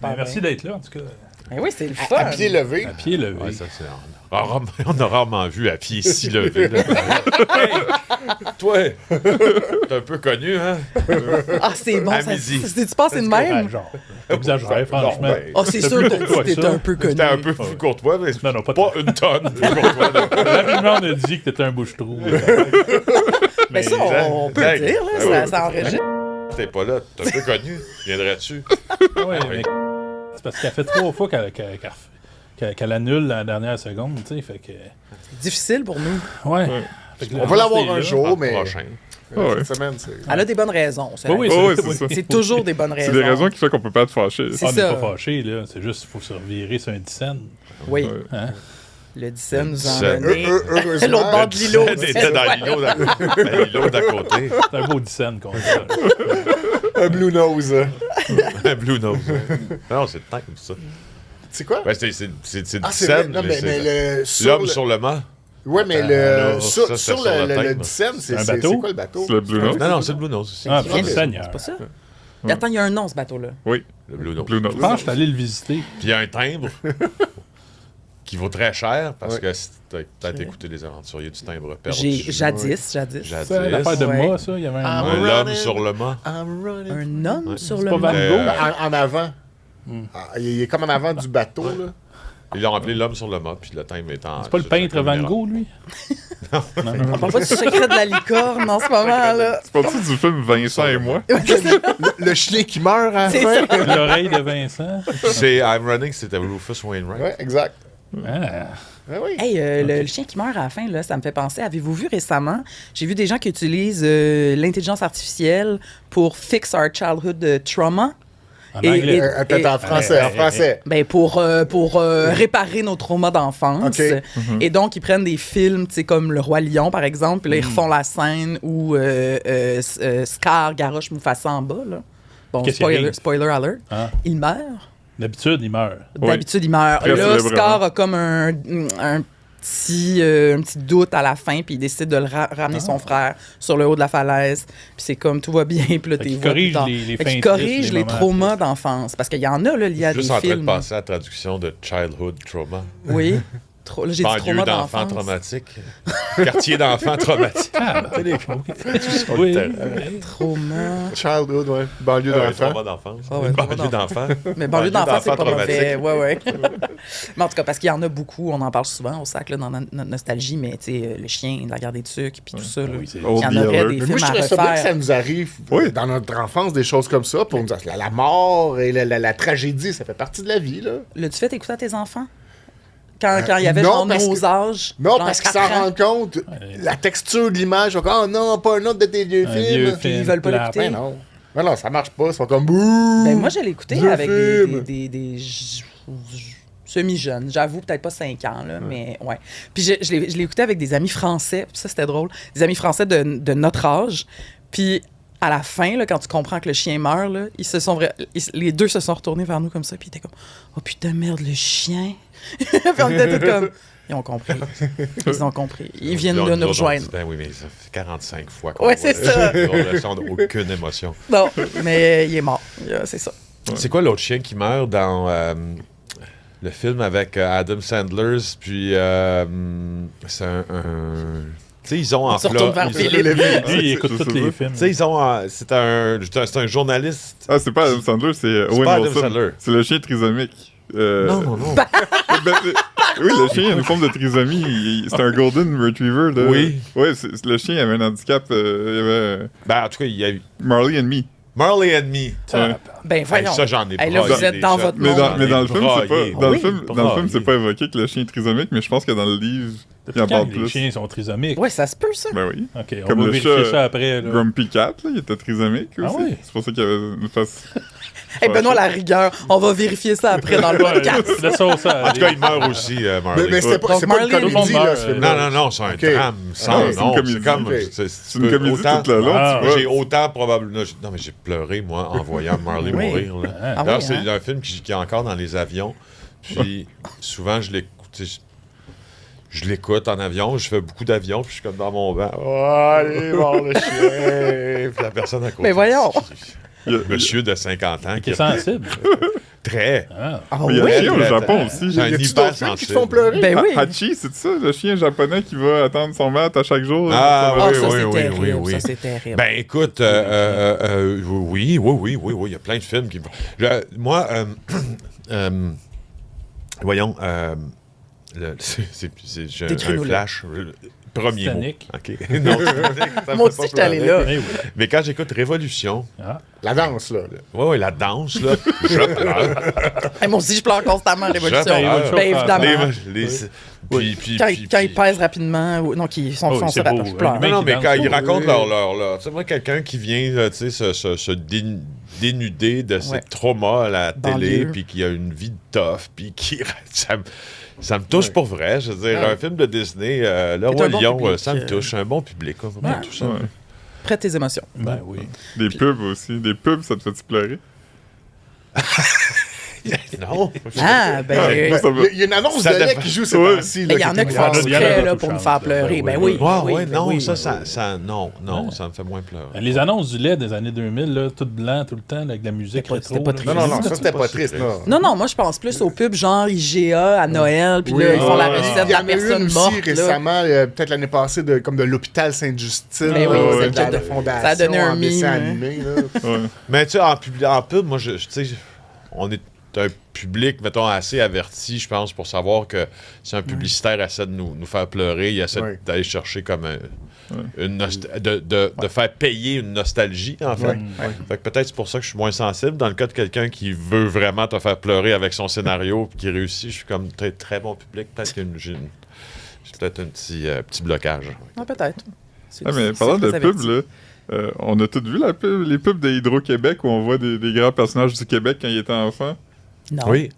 Ben, merci d'être là, en tout cas. Ben oui, c'est le fun. À pied levé. À pied levé. Ouais, ça, on a rarement vu à pied si levé. Là. Hey, toi, t'es un peu connu, hein? Ah, c'est bon. À Ça, midi. tu penses c'est de même? Ben, genre, exagéré, franchement. ben, Ah, c'est sûr que t'étais un peu connu. C'était un peu plus courtois, mais Non, non, pas pas une tonne plus courtois. Rapidement, on a dit que t'étais un bouche-trou. Mais ça, on peut le dire, là, ça enregistre. T'es pas là, t'es un peu connu. Viendrais-tu? Oui, mais c'est parce qu'elle fait 3 fois qu'elle annule la dernière seconde, tu sais, fait que... C'est difficile pour nous. Ouais. Ouais. Fait que On va l'avoir un là. jour, mais Prochain. cette semaine, c'est... Elle a des bonnes raisons. ça. Oui, Oh, oui, c'est c'est ça. C'est toujours des bonnes C'est raisons. des raisons qui font qu'on peut pas être fâché. C'est On n'est ça. pas fâché, là. C'est juste qu'il faut se revirer sur un 10 cents. Oui. Ouais. Hein? Le 17 nous en Dixon. donnait. Heureusement. L'autre bord de l'îlot. T'étais dans l'îlot d'à côté. C'est un beau 10 cents qu'on a. Un blue nose. Un Blue Nose. Non, c'est le temps comme ça. C'est quoi? Ben, c'est Ah, du c'est vrai. scène, Non, mais c'est le... l'homme sur le mât. Ouais, mais là, sur ça, c'est sur sur le le thème. 10 cents, c'est Un c'est bateau? quoi le bateau? C'est le Blue Nose. Non, c'est le Blue Nose aussi. Ah, Bien, le c'est Seigneur. pas ça? Attends, il y a un nom, ce bateau-là. Oui, Le Blue Nose. Blue Nose. Je pense que je suis allé le visiter. Puis il y a un timbre qui vaut très cher parce que si t'as peut-être écouté Les Aventuriers du timbre perdu. Jadis. C'est l'affaire de Ouais. moi, ça. Il y avait un Ah, mât. Un ouais. homme sur le mât. I'm running. Un homme sur le pas mât. Van Gogh. En avant. Ah, il est comme en avant du bateau, là. Ils l'ont appelé l'homme sur le mât, puis le timbre est en. C'est pas le peintre Van Gogh, lui? On parle pas du secret de la licorne en ce moment, là. C'est pas-tu du film Vincent et moi? Le chien qui meurt à la C'est fin. ça. L'oreille de Vincent. C'est I'm Running, c'était Rufus Wainwright. Ouais, exact. Ah. Ouais, oui. Hey, le chien qui meurt à la fin, là, ça me fait penser. Avez-vous vu récemment? J'ai vu des gens qui utilisent l'intelligence artificielle pour fix our childhood trauma. En Et- anglais. Attends, en français, en français. Ben pour réparer nos traumas d'enfance. OK. Et donc, ils prennent des films, tu sais, comme Le Roi Lion, par exemple, puis là, ils refont la scène où Scar garoche Mufasa en bas, là. Bon, Qu'est-ce qu'il arrive? spoiler alert. Ah. Il meurt. D'habitude, il meurt. Oui. D'habitude, il meurt. Très Là, célèbrement. Scar a comme un petit doute à la fin, puis il décide de ramener son frère sur le haut de la falaise. Puis c'est comme tout va bien, puis là, Fait t'es qu'il vois plus corrige tard. les Fait qu'il fins corrige tristes, les les moments traumas tristes. d'enfance. Parce qu'il y en a, là, liés à des Juste en train de films. passer à la traduction de Childhood Trauma. Oui. Là, j'ai dit Banlieue trauma d'enfants d'enfance. traumatiques. Quartier d'enfants traumatiques. Oui. Trauma. Childhood, ouais. Banlieue Un d'enfant. trauma d'enfance. Ah ouais, Banlieue trauma d'enfants. Mais banlieue d'enfants, c'est pas mauvais. traumatique. Ouais. Mais en tout cas, parce qu'il y en a beaucoup, on en parle souvent au sac, là, dans notre nostalgie, mais tu sais, le chien, la guerre des tucs, puis tout ça. Là. Oui, c'est- Il y en Oldie aurait Alert. des Mais films moi, je à trouve ça bien que ça refaire. nous arrive dans notre enfance, des choses comme ça, pour nous dire la mort et la tragédie, ça fait partie de la vie, là. L'as-tu fait écouter à tes enfants? Quand il y avait non, genre parce nos que- âges? Non, genre parce qu'ils 4 s'en ans? rendent compte, la texture de l'image, ils sont comme, oh non, pas un autre de tes vieux Un films. vieux Puis ils film veulent pas plate. l'écouter. Ben non. Ben non, ça marche pas, ils sont comme bouh. Ben moi, je l'ai écouté Vieux avec film. des semi-jeunes. J'avoue, peut-être pas 5 ans, là, mais ouais. Puis je l'ai écouté avec des amis français, puis ça, c'était drôle. Des amis français de notre âge. Puis à la fin, là, quand tu comprends que le chien meurt, là, les deux se sont retournés vers nous comme ça, puis ils étaient comme « Oh putain, merde, le chien! » Puis on était tous comme... Ils ont compris. Ils ont compris. Ils viennent Là, de nous autres, on rejoindre. dit, ben oui, mais ça fait 45 fois qu'on Ouais, voit c'est ça. On n'a aucune émotion. Non, mais il est mort. C'est ça. C'est quoi l'autre chien qui meurt dans le film avec Adam Sandler? Puis c'est un tu sais, ils ont en se retourne vers Philippe. Lui, il écoute Je tous sais les pas. films. Tu sais, ils ont. C'est un journaliste. Ah, c'est pas Adam Sandler, c'est C'est Owen pas Adam Wilson. Sandler. C'est le chien trisomique. Non, non, non. Ben, oui, le chien a une forme de trisomie. C'est un Golden Retriever. Là. Oui. Ouais, le chien avait un handicap. Il y avait Ben, en tout cas, il y a eu Marley and Me. Marley and Me. Ouais. Ben voyons. Ça, j'en ai Hey, là, braillé vous êtes des dans shots. votre Mais monde. dans le film, c'est pas. Braillé. Dans, Oui, le film, braillé. c'est pas évoqué que le chien est trisomique, mais je pense que dans le livre, il en Quand parle les plus. chiens sont trisomiques. Ouais, ça se peut, ça. Ben oui. OK, on Comme va le vérifier chat, ça après. Là. Grumpy Cat, là, il était trisomique Ah aussi. oui? C'est pour ça qu'il y avait une face. Hey, Benoît, la rigueur, on va vérifier ça après dans le podcast. Laissons ça. En tout cas, il meurt aussi, Marley. Mais c'est pas, Donc, c'est pas une Marley comédie, meurt, là, ce film. Non, non, non, c'est un Ok. drame. Sans, c'est une non, comédie. c'est comme. Ok. C'est une comédie autant- toute la long, Ah, tu vois. J'ai autant probablement. Non, mais j'ai pleuré, moi, en voyant Marley Oui. mourir. Là. Ah D'ailleurs, oui, c'est hein? un film qui est encore dans les avions. Puis souvent, je l'écoute. Je l'écoute en avion, je fais beaucoup d'avions, puis je suis comme dans mon banc. Oh, allez, voir le chien! Puis la personne à côté. Mais voyons. Il y a- Monsieur de 50 ans Qui est sensible. Très. Ah. Ah Il y a oui? un chien au Japon aussi. J'ai un Y a-tu hyper d'autres films qui te sensible. font pleurer? Ben oui. Hachi, c'est ça, le chien japonais qui va attendre son maître à chaque jour. Ah, Ah, oui, ça, oui, c'est oui, terrible. oui, oui. Ça, c'est terrible. Ben écoute, oui, il y a plein de films qui... Moi, voyons, j'ai un Décris-nous-le. flash. Premier mot. Titanic. OK. Non, Titanic, ça me Moi fait aussi, pas j'étais allée pleurer. là. Eh oui. Mais quand j'écoute Révolution, Ah. La danse, là. ouais, la danse, là, je pleure. Hey, moi aussi, je pleure constamment à Révolution. J'adore. Ben évidemment. Puis, Quand ils pèsent rapidement, non, qu'ils sont Oh, c'est foncés, beau. je pleure. Un Non, mais qui quand danse, ils oui. racontent leur tu sais, moi, quelqu'un qui vient, là, tu sais, se dénuder de ses Ouais. traumas à la télé, Banlieue. puis qui a une vie de tough, puis qui... Ça me touche pour vrai. Je veux dire, Ouais. un film de Disney, Le C'est Roi un bon Lion, public, ça me touche. Un bon public, vraiment Ouais. touchant. Ouais. Prête tes émotions. Ben oui. Des pubs aussi. Des pubs, ça te fait-tu pleurer? Non. Ah, ben. Moi, ça me- Il y a une annonce Ça de lait dépend. qui joue ces Ouais. temps-ci. Il y en a qui font Il y en a exprès là, beaucoup pour de me faire chance, pleurer. là. Ben Oui, oui. oui. Ouais, ben non, oui. non, ça me fait moins pleurer. Les annonces du lait des années 2000, là, tout blanc, tout le temps, là, avec la musique C'était rétro. pas là. triste. Non, ça, C'est c'était pas pas si triste, triste. non. Non, moi, je pense plus aux pubs genre IGA à Noël, puis Oui, là, ils font la ouais. recette Il de y la en a eu personne une aussi morte. là. récemment, peut-être l'année passée, comme de l'hôpital Sainte-Justine. Ben oui, là, c'est de la peut-être- fondation ça a donné un en dessin meme, animé. Là. Ouais. Mais tu sais, en pub, moi, tu sais, on est un public, mettons, assez averti, je pense, pour savoir que si un publicitaire essaie de nous faire pleurer, il essaie Ouais. d'aller chercher comme de faire payer une nostalgie, en fait. Ouais. Fait que peut-être c'est pour ça que je suis moins sensible. Dans le cas de quelqu'un qui veut vraiment te faire pleurer avec son scénario puis qui réussit, je suis comme très bon public. Peut-être que j'ai peut-être un petit blocage. Ah, peut-être. C'est- Ah, mais c'est parlant de très pub, averti. là, on a tous vu les pubs de Hydro-Québec où on voit des grands personnages du Québec quand ils étaient enfants. Non. Oui.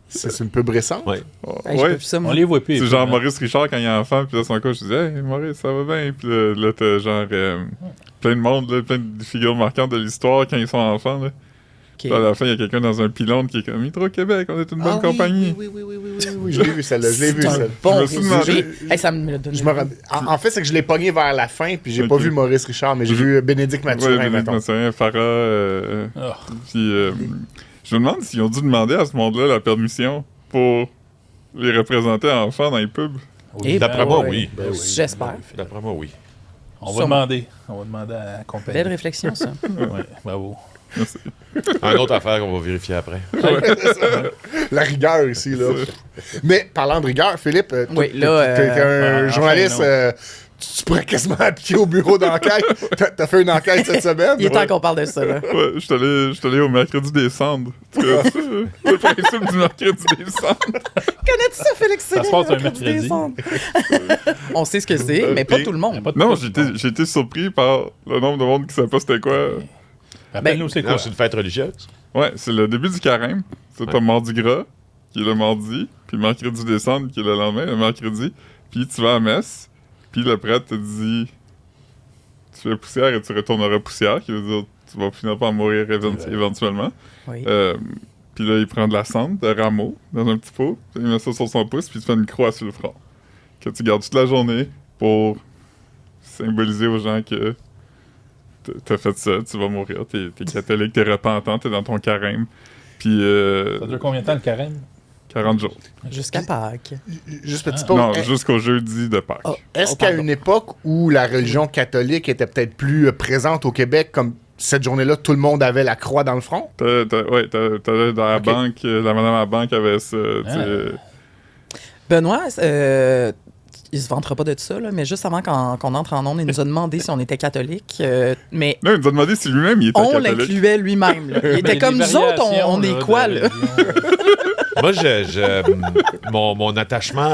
C'est une pub récente. Oui. Oh, Hey, j'ai pas ouais. vu ça, On moi. les voit plus. C'est les genre pubs, hein. Maurice Richard quand il est enfant, puis là, son coach, je disais, hey, Maurice, ça va bien. Puis là t'as genre plein de monde, là, plein de figures marquantes de l'histoire quand ils sont enfants. Là. Ok. Puis à la fin, il y a quelqu'un dans un pylône qui est comme Hydro-Québec, on est une bonne Ah, compagnie. Oui, je l'ai vu celle-là. Je l'ai vu C'est un celle-là. bon Je me suis demandé- résumé. Hey, ça me l'a donné. Je me rends- en fait, c'est que je l'ai pogné vers la fin, puis j'ai pas Ok. vu Maurice Richard, mais j'ai vu Bénédicte Ouais, Mathurin, Bénédicte mettons. Mathurin, Farah. Ah. Puis je me demande s'ils ont dû demander à ce monde-là la permission pour les représenter enfants dans les pubs. Eh D'après ben moi, ouais. oui. Ben oui. J'espère. D'après moi, oui. On va Sûrement. demander. On va demander à la compagnie. Belle réflexion, ça. Ouais, bravo. Une autre affaire qu'on va vérifier après. La rigueur ici, là. Mais parlant de rigueur, Philippe, toi, Oui, là, t'es un enfin, journaliste, non. tu pourrais quasiment appliquer au bureau d'enquête. T'as fait une enquête cette semaine. Il est temps qu'on parle de ça, là. Ouais, je suis allé au mercredi des cendres. Tu connais ça, hein? Le principe du mercredi des cendres. Connais-tu ça, Félix? Ça se passe un mercredi. On sait ce que c'est, mais pas puis- tout le Y a monde. pas de Non, pub. j'ai été surpris par le nombre de monde qui savait pas c'était quoi. Rappelle-nous, c'est quoi? Non, c'est une fête religieuse. Ouais, c'est le début du carême. C'est Ouais. un mardi gras, qui est le mardi, puis mercredi des cendres, qui est le lendemain, le mercredi. Puis tu vas à la messe, puis le prêtre te dit tu fais poussière et tu retourneras poussière, qui veut dire tu vas finir par mourir éventuellement. Oui. Puis là, il prend de la cendre, de rameau, dans un petit pot, puis il met ça sur son pouce, puis tu fais une croix sur le front. Que tu gardes toute la journée pour symboliser aux gens que t'as fait ça, tu vas mourir, t'es catholique, t'es repentant, t'es dans ton carême. Puis Ça dure combien de temps le carême? 40 jours. Jusqu'à Pâques. Juste petite pause. Non, jusqu'au jeudi de Pâques. Oh. Est-ce qu'à une époque où la religion catholique était peut-être plus présente au Québec, comme cette journée-là, tout le monde avait la croix dans le front? T'allais dans la Ok. banque, la madame à la banque avait ça, tu sais. Benoît, il se vantera pas de ça, là, mais juste avant qu'on entre en ondes, il nous a demandé si on était catholique. Mais Là, il nous a demandé si lui-même il était on catholique. l'incluait lui-même. Là. Il Mais était les comme nous autres, on variations, est quoi, de là? religion, Moi, mon attachement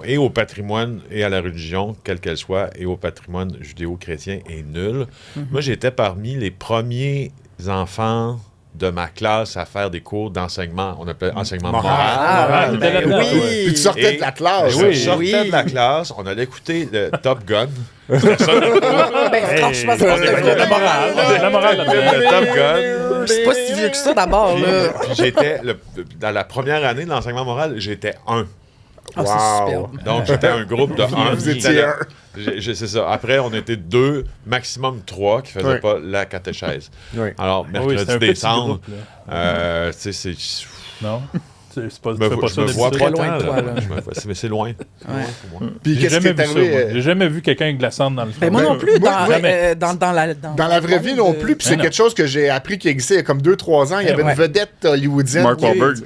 et au patrimoine et à la religion, quelle qu'elle soit, et au patrimoine judéo-chrétien est nul. Moi, j'étais parmi les premiers enfants de ma classe à faire des cours d'enseignement, on appelait enseignement moral. Ah, t'étais ben là-dedans, oui. ouais. Puis tu sortais de la classe. Je oui. sortais de la classe, on allait écouter le Top Gun. Ben, franchement, c'est pas on est vrai. de la morale. On est de la morale là-dedans. Le Top Gun. C'est pas si vieux que ça, d'abord, là. Puis j'étais, dans la première année de l'enseignement moral, j'étais 1. Ah, c'est Wow. superbe. Donc, j'étais un groupe de 1. Vous étiez un. C'est ça. Après, on était 2, maximum 3 qui faisaient Ouais. pas la catéchèse. Oui. Alors, Ah oui, c'est mercredi un petit décembre, groupe, là. tu sais, c'est... Non? C'est pas, Je tu fais pas me ça vois d'habitude? pas Très loin tant, de toi, là. là. Mais c'est loin. C'est loin pour moi. Puis J'ai qu'est-ce qui jamais est vu ça, arrivé? moi. J'ai jamais vu quelqu'un glaçante dans le fond. Ben, moi non plus, moi, jamais. dans la... Dans la vraie vie non plus, puis c'est non. quelque chose que j'ai appris qui existait il y a comme 2-3 ans. Il y avait Ouais. une vedette hollywoodienne. Mark qui- Wahlberg.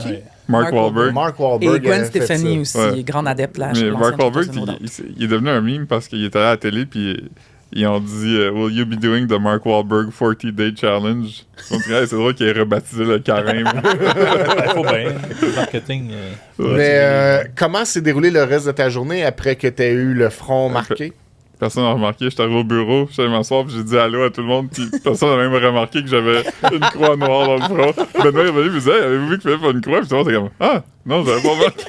Ouais. Mark Wahlberg. Mark Wahlberg. Et Gwen avait fait Stefani ça. aussi, Ouais. grande adepte là. Mais Mark Wahlberg, il est devenu un meme parce qu'il était à la télé, puis ils ont dit Will you be doing the Mark Wahlberg 40-day challenge? On dirait, c'est drôle qu'il ait rebaptisé le carême. Il faut bien. Le marketing. Mais comment s'est déroulé le reste de ta journée après que tu aies eu le front marqué? Personne n'a remarqué. J'étais arrivé au bureau, j'allais m'asseoir, puis j'ai dit allô à tout le monde, puis personne n'a même remarqué que j'avais une croix noire dans le front. Benoît est venu, il me disait avez-vous vu qu'il fallait faire une croix? Puis tout le monde était comme ah, non, j'avais pas remarqué.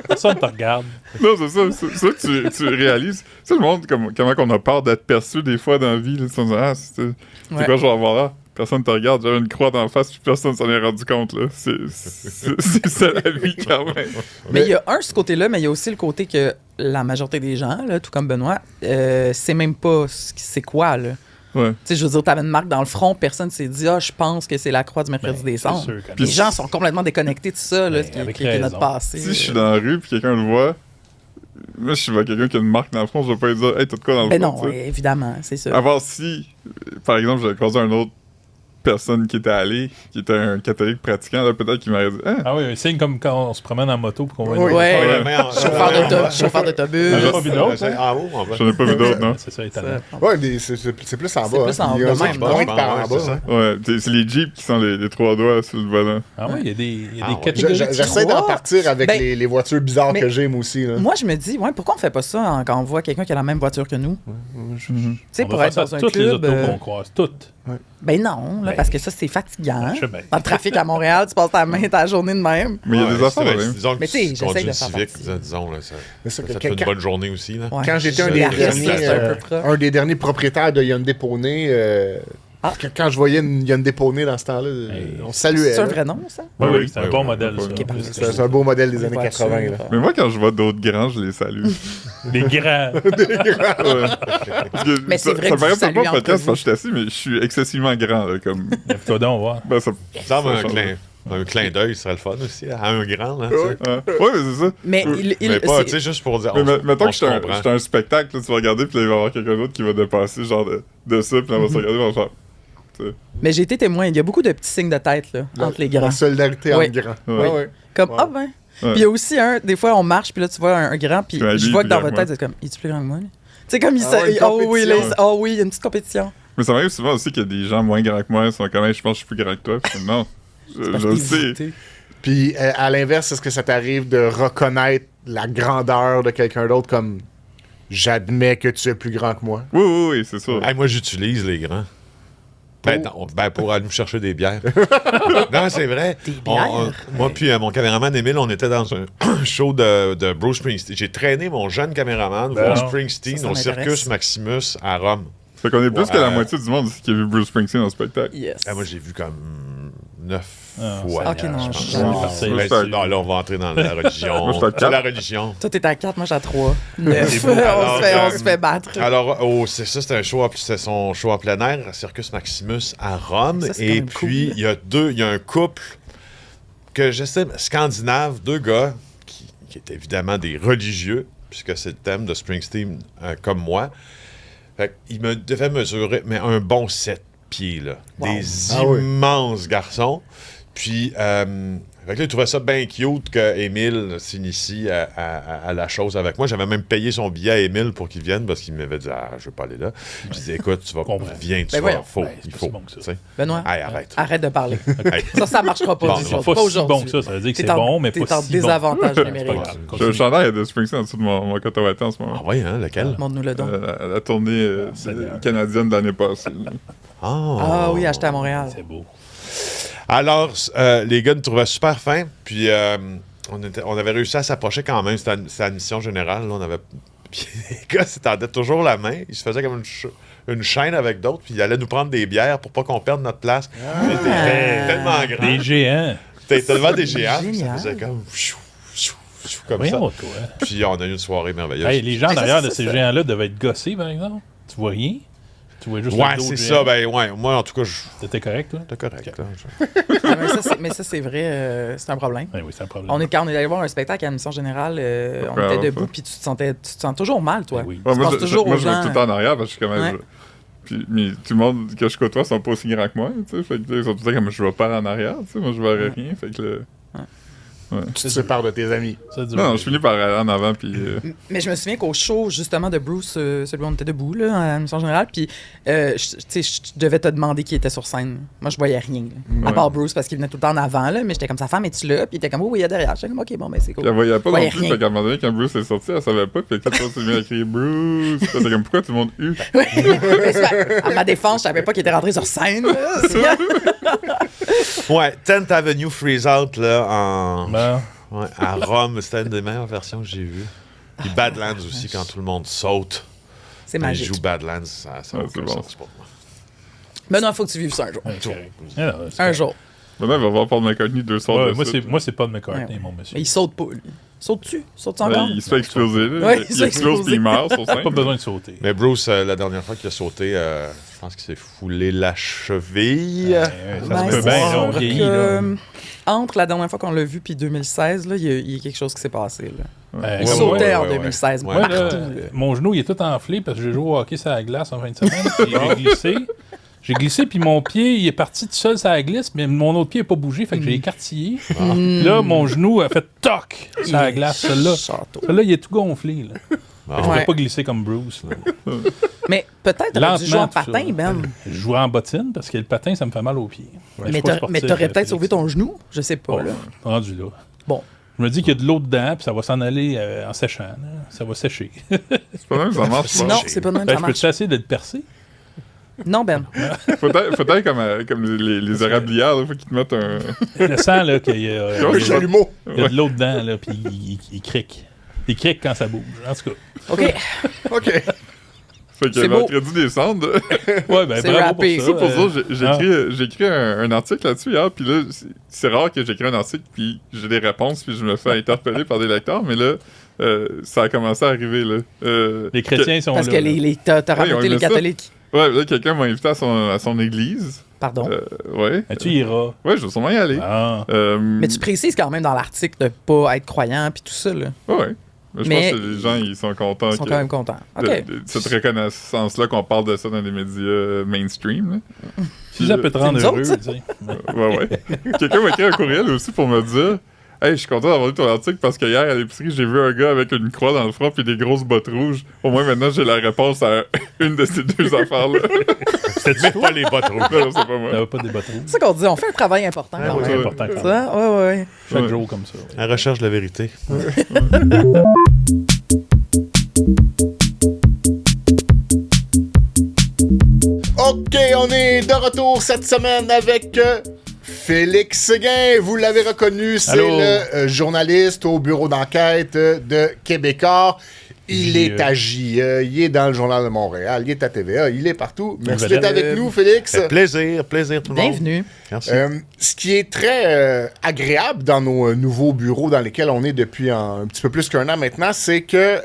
Personne te regarde. Non, c'est ça. C'est ça que tu réalises. C'est le monde, comment qu'on a peur d'être perçu des fois dans la vie. Là, tu te dis, ah, c'est Ouais. quoi je vais avoir là? Personne te regarde, j'avais une croix dans la face, puis personne s'en est rendu compte. Là. C'est ça la vie quand même. Mais il y a ce côté-là, mais il y a aussi le côté que la majorité des gens, là, tout comme Benoît, c'est même pas c'est quoi, là. Ouais. Tu sais, je veux dire, t'avais une marque dans le front, personne s'est dit, je pense que c'est la croix du mercredi décembre. C'est sûr que Les non. gens sont complètement déconnectés de ça, là, Ben, qui avec est notre raison. passé. Si je suis dans la rue, puis quelqu'un le voit, moi, je vois quelqu'un qui a une marque dans le front, je vais pas lui dire, hey, t'as de quoi dans le Ben front? non, tu sais. évidemment, c'est ça. À part si, par exemple, j'avais croisé une autre personne qui était allée, qui était un catholique pratiquant, là, peut-être qu'il m'aurait dit, ah, Ah oui, un signe comme quand on se promène en moto pour qu'on voit. Oui. Ouais. Ouais. Chauffeur d'autobus. J'en ai pas vu d'autres, C'est en haut, en bas. j'en ai pas vu d'autres, non? C'est ça, étonnant. Ouais, c'est plus en C'est bas. plus en Il y a bas un même, qui non? pointe par en Ouais, bas. c'est ça. hein. Ouais, c'est les Jeeps qui sont les 3 doigts sur le volant. Ah oui, il y a des Ah ouais. catégories. J'essaie d'en crois. partir avec Ben, les voitures bizarres mais- que j'ai, moi aussi. Là. Moi, je me dis, pourquoi on fait pas ça quand on voit quelqu'un qui a la même voiture que nous? Tu sais, On pour va être faire ça dans un à toutes les club. autos qu'on croise. Toutes. Ben non, là, Ben, parce que ça, c'est fatigant. je sais bien. Dans le trafic à Montréal, tu passes ta journée de même. Mais il y a Ouais, des affaires, c'est vrai, même. disons que Mais tu sais, tu j'essaie conduis de une faire Civic, partie. disons, là, ça C'est ça, te que- fait une quand- bonne journée aussi. Là. Ouais. Quand j'étais La Rivière, c'est un peu proche. un des derniers propriétaires de Hyundai Poney, Ah. quand je voyais une Hyundai Poney dans ce temps-là, on se saluait. C'est un là. vrai nom, ça? Oui, Oui, oui, c'est un oui, bon oui, modèle, oui, ça. oui. parfait. C'est un beau modèle des Les années voitures, 80. Là. Mais moi, quand je vois d'autres grands, je les salue. Les grands. Ouais. Parce que Mais c'est vrai ça que paraît vous pas saluez le podcast entre parce que vous. je suis assis, mais je suis excessivement grand. Là, comme... Toi donc, voir. ben, ça Ça me change. un clin d'œil serait le fun aussi, à un grand. Là, tu sais. Ouais, mais c'est ça. Mais Oui. il Mais pas, c'est- tu sais, juste pour dire. Mais on- mettons on que se j'étais comprend. un spectacle, là, tu vas regarder, puis là, il va y avoir quelqu'un d'autre qui va dépasser, genre de ça, puis là, on va se regarder, on va faire. Mais j'ai été témoin. Il y a beaucoup de petits signes de tête là, entre les grands. La solidarité Oui. entre grands. Ouais. Ouais, ouais. Comme, Ouais. ah ben. Ouais. Puis il y a aussi des fois, on marche, puis là, tu vois un grand, puis Ouais, je lui, vois que dans puis votre moi. tête, c'est comme, es-tu plus grand que moi, lui? Tu sais, comme il Ah ouais, une oh oui, là, compétition. oh oui, il y a une petite compétition. Mais ça m'arrive souvent aussi qu'il y a des gens moins grands que moi, ils sont quand même, je pense que je suis plus grand que toi. Puis non, Parce je que le t'es sais. visité. Puis à l'inverse, est-ce que ça t'arrive de reconnaître la grandeur de quelqu'un d'autre comme j'admets que tu es plus grand que moi? Oui, oui, oui, c'est sûr. Hey, moi, j'utilise les grands. Ben, non, pour aller me chercher des bières. Non, c'est vrai. Des bières? Moi, puis mon caméraman Émile, on était dans un show de Bruce Springsteen. J'ai traîné mon jeune caméraman Ben voir non. Springsteen Ça au m'intéresse. Circus Maximus à Rome. Fait qu'on est plus que la Ouais. moitié du monde qui a vu Bruce Springsteen en spectacle. Yes. Ah, moi, j'ai vu comme 9 Ah, fois. Ok, non, je je- pense. je- On va je- partir je- là-dessus. je- Non, là, on va entrer dans la religion. Moi, je suis à C'est quatre. la religion. Toi, t'es à 4, moi, j'ai à 3. 9. beau. On se fait battre. Alors, c'est ça, c'était c'était son show en plein air, Circus Maximus à Rome. Ça, c'est Et quand même puis, cool. il y a un couple que j'estime scandinave, 2 gars qui étaient évidemment des religieux, puisque c'est le thème de Springsteen comme moi. Fait il me devait mesurer, mais un bon 7 pieds, là. Wow. Des Ah oui. immenses garçons. Puis, fait que là, il trouvait ça bien cute qu'Émile s'initie à la chose avec moi. J'avais même payé son billet à Émile pour qu'il vienne parce qu'il m'avait dit « je veux pas aller là ». Je disais « écoute, tu vas, Comprends. viens, tu Ben vas, voyons. Ben, c'est il pas faut. si bon que ça. Tu sais. Benoît, Hey, arrête. arrête de parler. Hey. Ça marchera pas Bon, aujourd'hui. non, Pas si aujourd'hui. bon que ça. Ça veut dire que T'es c'est en- bon, mais t'es pas en si bon. désavantage C'est pas numérique. grave. J'ai un Continue. chandail de Springsteen en dessous de mon coton en ce moment. Ah oui, hein, lequel? Montre-nous le don. La tournée Seigneur. canadienne de l'année passée. Ah oui, acheté à Montréal. C'est beau. Alors, les gars nous trouvaient super fins, puis on avait réussi à s'approcher quand même. C'était la mission générale. Là, on avait... Puis les gars s'étendaient toujours la main. Ils se faisaient comme une chaîne avec d'autres, puis ils allaient nous prendre des bières pour pas qu'on perde notre place. C'était tellement grand. Des géants. C'était tellement des géants. puis Ça Génial. faisait comme... je suis comme Voyons, ça. toi. Puis on a eu une soirée merveilleuse. Hey, les gens Mais ça, derrière c'est de ces ça. géants-là devaient être gossés, par exemple. Tu vois rien. Tu vois juste Ouais, le dos c'est du ça. géant. Ben, ouais, moi, en tout cas, T'étais correct, toi? T'es correct. Ok. Là, Mais ça, c'est vrai, c'est un problème. Oui, c'est un problème. Quand on est allé voir un spectacle à l'admission générale, on Ouais, était ouais, debout, ouais. puis tu te sens toujours mal, toi. Ben oui. Ouais, Tu moi, penses toujours aux je vais gens. tout le temps en arrière parce que je suis comme. Ouais. Mais tout le monde que je côtoie sont pas aussi grands que moi, tu sais. Fait que là, ils sont tout le temps comme je vais pas en arrière, tu sais. Moi, je verrais rien. Fait que là. Tu te sépares de tes amis. Ça dure. Non, je finis par aller en avant, puis. Mais je me souviens qu'au show, justement, de Bruce, celui où on était debout, là, à l'admission générale, puis, je devais te demander qui était sur scène. Moi, je voyais rien, là. À part Bruce, parce qu'il venait tout le temps en avant, là, mais j'étais comme, sa femme, es-tu là? Puis il était comme, oui, il est derrière. J'étais comme, OK, bon, ben, c'est cool. Puis elle voyait pas Ouais, non plus. rien. Fait qu'à un moment donné, quand Bruce est sorti, elle savait pas. Puis tout le monde s'est mis à crier Bruce. Puis t'es comme, pourquoi tout le monde hue? Mais c'est à ma défense, je savais pas qu'il était rentré sur scène, là. Ouais, 10th Avenue Freeze Out, là, en. Ben, Ouais, à Rome, c'était une des meilleures versions que j'ai vues. Puis Badlands aussi, quand tout le monde saute. C'est Quand ils magique. jouent Badlands, ça a Ouais, aucun c'est bon. sens pour moi. Mais non, il faut que tu vives ça un jour. ouais, c'est correct. Non, c'est Un correct. jour. Maintenant, il va voir Paul McCartney 2 soirs Ouais, de moi, suite. c'est pas de McCartney, Ouais. mon monsieur. Mais il saute pas, lui. Saute-tu? Saute-tu Ouais, encore? il se fait exploser, là. Ouais, il se il fait explose exploser. puis il meurt sur scène. Pas besoin de sauter. Mais Bruce, la dernière fois qu'il a sauté, je pense qu'il s'est foulé la cheville. Ouais, ça Ben, se peut c'est bien, sûr on vieillit, que, là. entre la dernière fois qu'on l'a vu puis 2016, là, il y a quelque chose qui s'est passé. Là. Ben, Il comme sautait moi, en 2016, Ouais, moi, partout. là, là. mon genou, il est tout enflé parce que j'ai joué au hockey sur la glace en fin de semaine. Puis j'ai glissé. J'ai glissé, puis mon pied, il est parti tout seul sur la glisse, mais mon autre pied n'a pas bougé, fait que j'ai écartillé. Là, mon genou a fait toc sur la glace, celui-là. Château. Celui-là, il est tout gonflé. Là. Bon. Je ne Ouais. pas glisser comme Bruce. Là. Mais peut-être t'aurais dû jouer en Lentement, tout patin, ça. Ben. Je jouais en bottine parce que le patin, ça me fait mal aux pieds. Je suis Mais pas t'aurais sportif, peut-être Félix. sauvé ton genou. Je sais pas. Oh, Là. rendu là. Bon. Je me dis qu'il y a de l'eau dedans, puis ça va s'en aller en séchant. Là. Ça va sécher. C'est pas même ça marche pas. Non, c'est pas de même Ben, ça je peux marche. te essayer de le percer. Non, Ben. Faut-être comme les érablières, il faut qu'ils te mettent un. Le sang, là, qu'il y a, Ouais, Le chalumeau. il y a de l'eau dedans, là, puis il crique. Il crique quand ça bouge. En tout cas. OK. OK. Fait que C'est beau. mercredi décembre. Ouais, ben, C'est bravo rappé. pour Ça, ça. pour ça, j'ai écrit un article là-dessus hier, puis là, c'est rare que j'écris un article, puis j'ai des réponses, puis je me fais interpeller par des lecteurs, mais là, ça a commencé à arriver, là. Les chrétiens sont Parce là. que là. t'as Ouais, ils ont ramené les aimé ça. catholiques. Ouais, là, quelqu'un m'a invité à son église. Pardon. Ouais. Mais tu iras. Ouais, je vais sûrement y aller. Ah. Mais tu précises quand même dans l'article de pas être croyant puis tout ça, là. Ouais. Mais Mais- je pense que les gens, ils sont contents Ils sont que- quand même contents. OK. de cette reconnaissance-là qu'on parle de ça dans les médias mainstream. Là. Si ça peut te rendre nous autres, heureux, ça. tu sais. Ouais. Quelqu'un m'a écrit un courriel aussi pour me dire Hey, je suis content d'avoir lu ton article parce que hier à l'épicerie, j'ai vu un gars avec une croix dans le front puis des grosses bottes rouges. Au moins maintenant, j'ai la réponse à une de ces deux affaires-là. C'était Pas les bottes rouges. Non, c'est pas moi. T'avais pas des bateaux. C'est ça qu'on dit, on fait un travail important quand C'est même. important quand même. Ça, ouais. Chaque Ouais. jour comme ça. ouais. La recherche de la vérité. OK, on est de retour cette semaine avec Félix Séguin. Vous l'avez reconnu, c'est Allô? le journaliste au bureau d'enquête de Québécois. Il JE. est à JE, il est dans le Journal de Montréal, il est à TVA, il est partout. Merci Nouvelle d'être avec nous, Félix. Plaisir tout le monde. Bienvenue. Merci. Ce qui est très agréable dans nos nouveaux bureaux dans lesquels on est depuis un petit peu plus qu'un an maintenant, c'est que,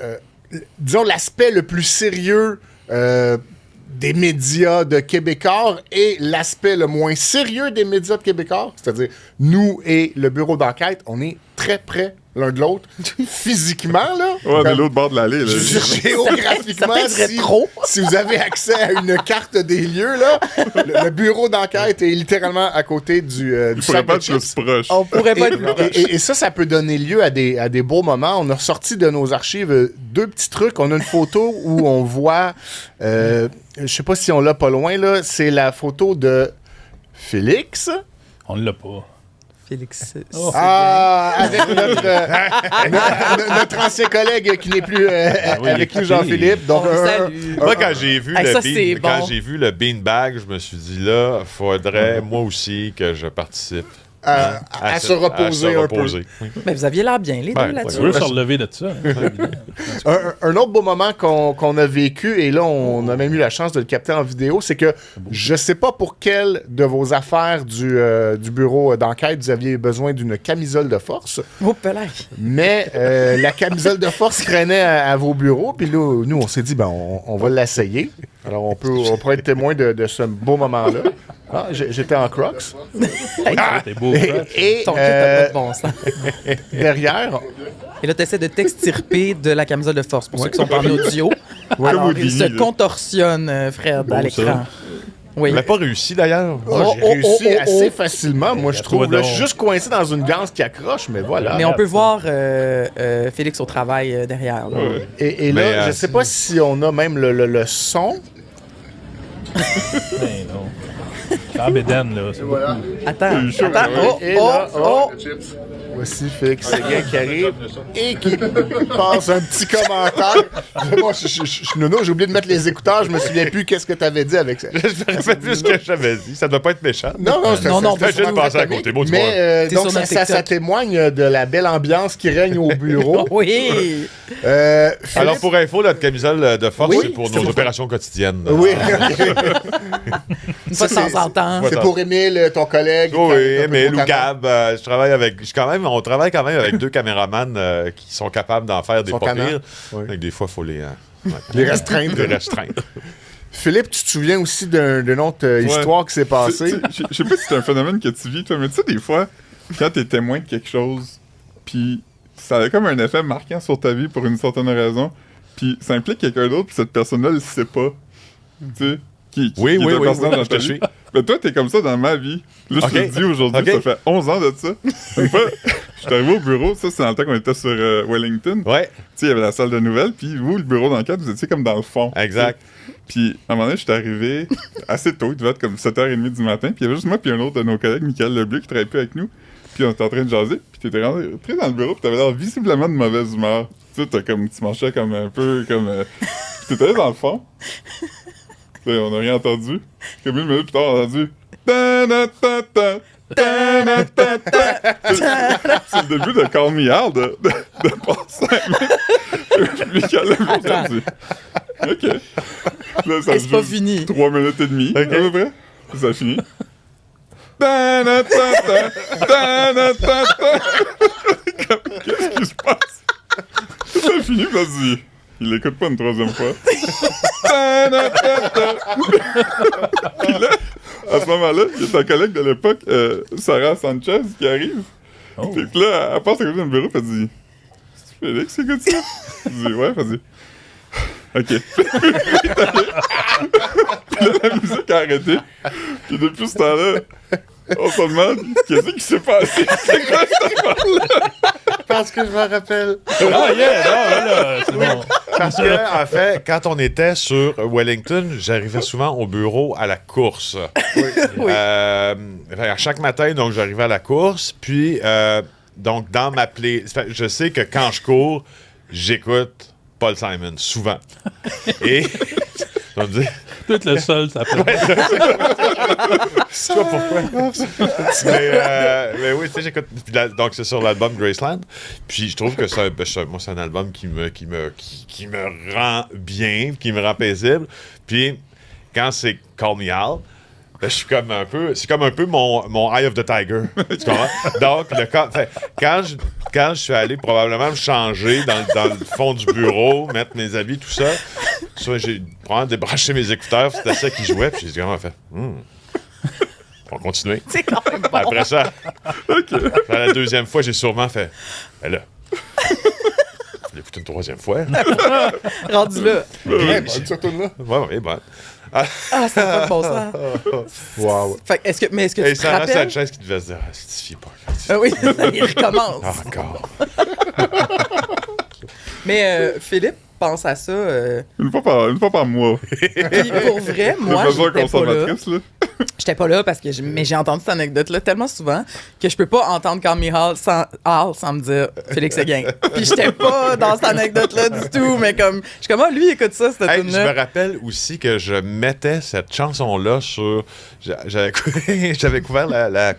disons, l'aspect le plus sérieux des médias de Québécois et l'aspect le moins sérieux des médias de Québécois, c'est-à-dire nous et le bureau d'enquête, on est très près l'un de l'autre, physiquement, là. Ouais, mais Comme- l'autre bord de l'allée. Là. je veux dire, géographiquement, Ça t'aiderait trop. si vous avez accès à une carte des lieux, là, le bureau d'enquête est littéralement à côté du Il sac pourrait de pas être chips. plus proche. On pourrait pas être plus proche. Et ça peut donner lieu à des beaux moments. On a ressorti de nos archives deux petits trucs. On a une photo où on voit, je sais pas si on l'a pas loin, là, c'est la photo de Félix. On l'a pas. Félix. Oh. Avec notre ancien collègue qui n'est plus oui, avec il est nous, Jean-Philippe. Donc, On le salue. Moi, quand j'ai vu, Hey, ça, c'est quand bon. j'ai vu le beanbag, je me suis dit là, faudrait moi aussi que je participe à se reposer un peu. Mais vous aviez l'air bien, les Ben, deux, là-dessus. Tu veux se relever de ça. Un autre beau moment qu'on a vécu, et là, on a même eu la chance de le capter en vidéo, c'est que je sais pas pour quelle de vos affaires du bureau d'enquête vous aviez besoin d'une camisole de force, Oh, pelin. mais la camisole de force traînait à vos bureaux, puis là, nous, on s'est dit, ben, on va l'essayer. Alors, on pourrait être témoin de ce beau moment-là. Ah, j'étais en Crocs. T'es beau, Et Ton kit n'a pas de bon sens. derrière, Et là, tu essaies de t'extirper de la camisole de force pour ceux qui sont en audio. Alors, Comme il se Houdini, là. contorsionne, Fred, à l'écran. Oui. On n'a pas réussi d'ailleurs. j'ai réussi assez facilement, moi, je trouve. toi Là, donc. je suis juste coincé dans une ganse qui accroche, mais voilà. Mais on peut voir Félix au travail derrière. Là. Ouais. Et là, Mais, je sais pas si on a même le son. Mais non. C'est en bédaine, là. C'est Voilà. Attends, chaud, attends. ouais. Et là, voici Félix Séguin qui arrive et qui passe un petit commentaire. Moi, je suis nono, j'ai oublié de mettre les écouteurs, je me souviens plus qu'est-ce que tu avais dit avec ça. Je me rappelle plus ce que j'avais dit. Ça doit pas être méchant. Non, Non, J'ai juste passé à côté. Bon, tu vois. mais T'es donc, sur notre ça TikTok. témoigne de la belle ambiance qui règne au bureau. Oui. Alors, Philippe- pour info, notre camisole de force, Oui, c'est pour c'est nos pour- opérations quotidiennes. Oui, Une fois de Ça, temps en temps. c'est pour Émile, ton collègue. Oh qui oui, est un peu mais Lou content. Gab, on travaille quand même avec 2 caméramans qui sont capables d'en faire des Sont pas tannants. pires. Oui. Donc, des fois, il faut les Les restreindre. les restreindre. Philippe, tu te souviens aussi d'une autre histoire qui s'est passée? Je sais pas si c'est un phénomène que tu vis, toi, mais tu sais, des fois, quand t'es témoin de quelque chose, puis ça a comme un effet marquant sur ta vie pour une certaine raison, puis ça implique quelqu'un d'autre, puis cette personne-là le sait pas. Tu sais? Qui Oui, est un personnage dans je ta te vie. suis. Mais toi, t'es comme ça dans ma vie. Là, je te Ok. le dis aujourd'hui, Ok. ça fait 11 ans de ça. Une fois, je suis arrivé au bureau, ça, c'est dans le temps qu'on était sur Wellington. Ouais, Tu sais, il y avait la salle de nouvelles, puis vous, le bureau d'enquête, vous étiez comme dans le fond. exact. Puis, à un moment donné, je suis arrivé assez tôt, il devait être comme 7h30 du matin, puis il y avait juste moi puis un autre de nos collègues, Michael Lebleu, qui travaillait plus avec nous. Puis on était en train de jaser, puis t'étais rentré dans le bureau, puis t'avais l'air visiblement de mauvaise humeur. Tu sais, tu marchais comme un peu comme... puis t'étais allé dans le fond. Puis on n'a rien entendu. Comme une minute plus tard, on a entendu... Ta-na-ta-ta, ta-na-ta-ta. C'est le début de Call Me Al de passer Michael Lebleu, a dit... OK. Là, ça Et c'est pas dure fini. 3 minutes et demie, Ok. à peu près. Puis ça finit. Ta-na-ta-ta, ta-na-ta-ta. Qu'est-ce qui se passe? Ça finit, vas-y. Il l'écoute pas une troisième fois. Ta-na-ta-ta. Puis là, à ce moment-là, il y a ta collègue de l'époque, Sarah Sanchez, qui arrive. Oh. Puis là, elle passe à côté dans le bureau, elle dit... C'est Félix qui écoute ça? Je dis, ouais, vas-y. OK. Puis là, la musique a arrêté. Puis depuis ce temps-là, on se demande qu'est-ce qui s'est passé. C'est quoi cette affaire-là? Parce que je m'en rappelle. Ah, yeah, non, là, c'est bon. Parce que, en fait, quand on était sur Wellington, j'arrivais souvent au bureau à la course. Oui. À chaque matin, donc, j'arrivais à la course. Puis, donc, dans ma je sais que quand je cours, j'écoute Paul Simon, souvent. Et, on dit, Tout le sol, ça fait. je sais pas pourquoi. Mais oui, tu sais, j'écoute. Puis donc, c'est sur l'album Graceland. Puis je trouve que moi, c'est un album qui me rend bien, qui me rend paisible. Puis quand c'est Call Me Al, ben, je suis comme un peu. C'est comme un peu mon Eye of the Tiger. Tu comprends? Donc, quand je suis allé probablement me changer dans le fond du bureau, mettre mes habits, tout ça, soit j'ai probablement débranché mes écouteurs, c'était ça qui jouait, puis j'ai dit comment on fait. On va continuer. C'est quand même bon. Après ça, dans la deuxième fois, j'ai sûrement fait. Ben là. Je l'écoute une troisième fois. Rendu là. Ouais, bonne surtout là. Ouais, bon. Ah, ça n'a pas de bon sens. Wow. Fait que est-ce que Et tu te Sarah rappelles? Sanchez qui devait se dire, c'est pas. Ah oui, il recommence. Ah, encore. Mais Philippe pense à ça. Une fois par mois. Puis pour vrai, moi, de façon j'étais pas là. conservatrice, là. J'étais pas là parce que mais j'ai entendu cette anecdote-là tellement souvent que je peux pas entendre Call Me Hall sans me dire Félix Séguin. Puis j'étais pas dans cette anecdote-là du tout, mais comme, je suis comme, ah, lui, il écoute ça, cette Hey, je tune-là. me rappelle aussi que je mettais cette chanson-là sur. J'avais couvert la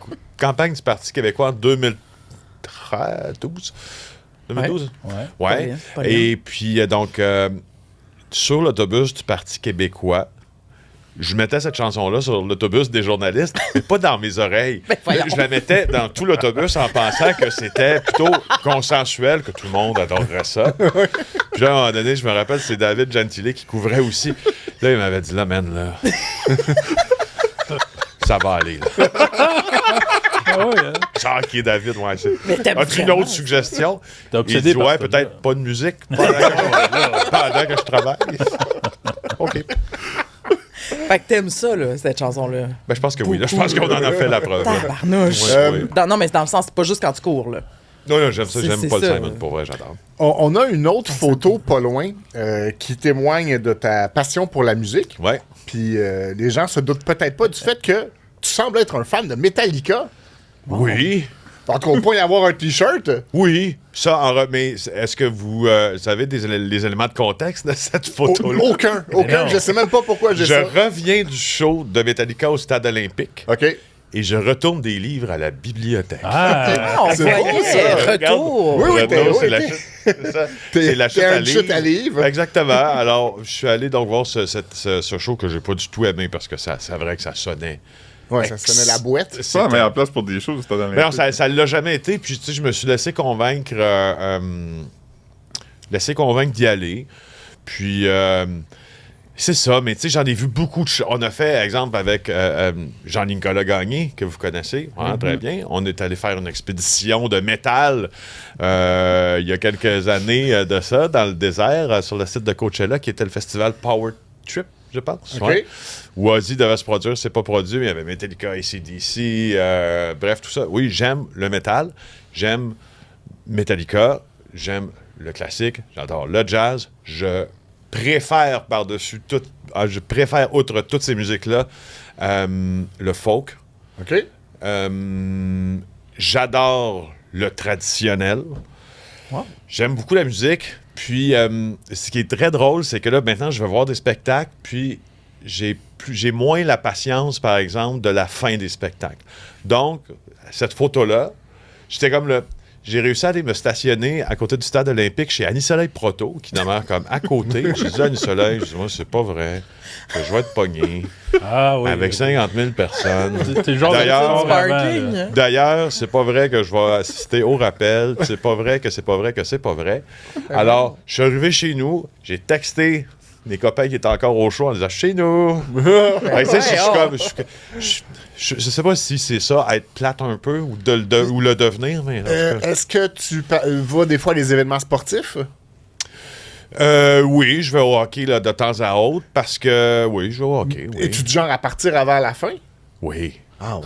campagne du Parti québécois en 2012. 2012? Ouais. Ouais. Et puis, donc, sur l'autobus du Parti québécois, je mettais cette chanson-là sur l'autobus des journalistes, mais pas dans mes oreilles. Je la mettais dans tout l'autobus en pensant que c'était plutôt consensuel, que tout le monde adorerait ça. Puis là, à un moment donné, je me rappelle, c'est David Gentili qui couvrait aussi. Là, il m'avait dit, là, man, là, ça va aller, là. Ah ouais, hein? Genre, qui est David, ouais. Mais t'aimes As-tu une vraiment. autre suggestion? T'es Il obsédé dit, par ouais, ça, peut-être là. pas de musique pendant que je travaille. OK. Fait que t'aimes ça, là, cette chanson-là. Ben, je pense que oui. Là, je pense qu'on en a fait la preuve. là. Tabarnouche. Ouais. Non, mais c'est dans le sens, c'est pas juste quand tu cours, là. Non, j'aime ça. C'est J'aime Paul ça. Simon, pour vrai, j'adore. On a une autre photo pas loin qui témoigne de ta passion pour la musique. Ouais. Puis les gens se doutent peut-être pas du fait que tu sembles être un fan de Metallica. Oui. Donc, on peut y avoir un T-shirt. Oui. Ça, mais est-ce que vous savez les éléments de contexte de cette photo-là? Aucun. non. Je sais même pas pourquoi j'ai Je ça. reviens du show de Metallica au Stade olympique OK. et je retourne des livres à la bibliothèque. Ah! On C'est voyait, beau, ça. retour. Oui, oui, Retour, c'est t'es- la t'es- chute. C'est ça. T'es- C'est la t'es une chute à livres. Exactement. Alors, je suis allé donc voir ce show que j'ai pas du tout aimé parce que c'est vrai que ça sonnait. Ouais, ça sonnait la boîte. C'est pas la meilleure place pour des choses, c'était dans Mais non, ça l'a jamais été. Puis, tu sais, je me suis laissé convaincre d'y aller. Puis, c'est ça. Mais, tu sais, j'en ai vu beaucoup de choses. On a fait, exemple, avec Jean-Nicolas Gagné, que vous connaissez, hein, très bien. On est allé faire une expédition de métal il y a quelques années de ça, dans le désert, sur le site de Coachella, qui était le festival Power Trip, je pense. OK. Ouais. Où Ozzy devait se produire, c'est pas produit, mais il y avait Metallica, AC/DC, bref, tout ça. Oui, j'aime le métal, j'aime Metallica, j'aime le classique, j'adore le jazz, je préfère par-dessus tout, je préfère outre toutes ces musiques-là, le folk. OK. J'adore le traditionnel. Wow. J'aime beaucoup la musique. Puis, ce qui est très drôle, c'est que là, maintenant, je vais voir des spectacles, puis j'ai moins la patience, par exemple, de la fin des spectacles. Donc, cette photo-là, j'étais comme le... J'ai réussi à aller me stationner à côté du stade olympique chez Annie Soleil Proto, qui demeure comme à côté. J'ai dit à Annie Soleil, je dis, moi, c'est pas vrai. Je vais être pogné Ah oui. avec 50 000 personnes. T'es le genre de D'ailleurs- sport avant, Parking. là. D'ailleurs, c'est pas vrai que je vais assister au rappel. C'est pas vrai que c'est pas vrai que c'est pas vrai. Alors, je suis arrivé chez nous, j'ai texté mes copains qui étaient encore au show en disant chez nous. Ouais, tu sais, je suis comme. Je sais pas si c'est ça, être plate un peu ou, ou le devenir, mais. en tout cas. Est-ce que tu vas des fois à des événements sportifs? Oui, je vais au hockey là, de temps à autre parce que. Oui, je vais au hockey. Oui. Es-tu du genre à partir avant la fin? Oui. Ah ouais.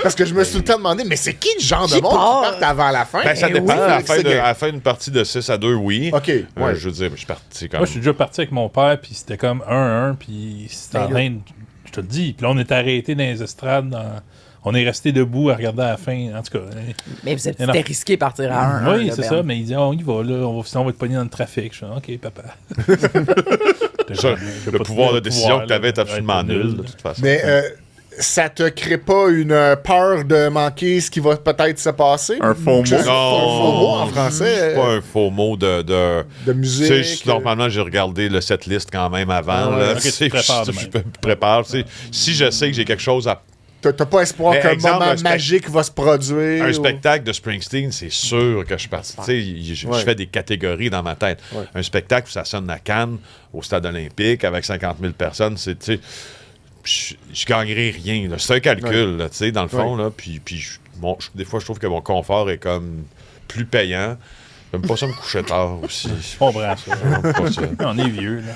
Parce que je me suis tout le temps demandé, mais c'est qui le genre de Qui monde part? qui part avant la fin? Ben, ça Eh dépend. oui. à C'est la fin d'une partie de 6 à 2, oui. OK, ouais. Je veux dire, je suis parti comme. Moi, je suis déjà parti avec mon père, puis c'était comme 1-1, puis c'était en train de... Je te le dis. Puis là, on est arrêté dans les estrades. On est resté debout à regarder à la fin. En tout cas. Mais vous êtes Non. risqué de partir à 1. Oui, c'est ça. Mais il dit, on y va, là. Sinon, on va être pogné dans le trafic. Je suis OK, papa. Ça, le pouvoir de décision que tu avais est absolument nul, de toute façon. Mais ça te crée pas une peur de manquer ce qui va peut-être se passer? Un faux mot. Juste Non. Un faux mot en français. C'est pas un faux mot de de Tu musique. sais, normalement, j'ai regardé le setlist quand même avant. Ah ouais. là. Ok, tu te Tu sais, prépares je de me prépare. Tu sais, si je sais que j'ai quelque chose à... T'as pas espoir Mais qu'un exemple, moment un magique va se produire? Un ou- spectacle de Springsteen, c'est sûr que je suis parti. Tu sais, je Ouais. fais des catégories dans ma tête. Ouais. Un spectacle où ça sonne à Cannes, au Stade olympique, avec 50 000 personnes, c'est... tu sais, je gagnerai rien. là. C'est un calcul, là, tu sais, dans le fond. Là, puis des fois, je trouve que mon confort est comme plus payant. J'aime pas ça me coucher tard aussi. Je comprends ça. J'aime pas ça. On est vieux, là.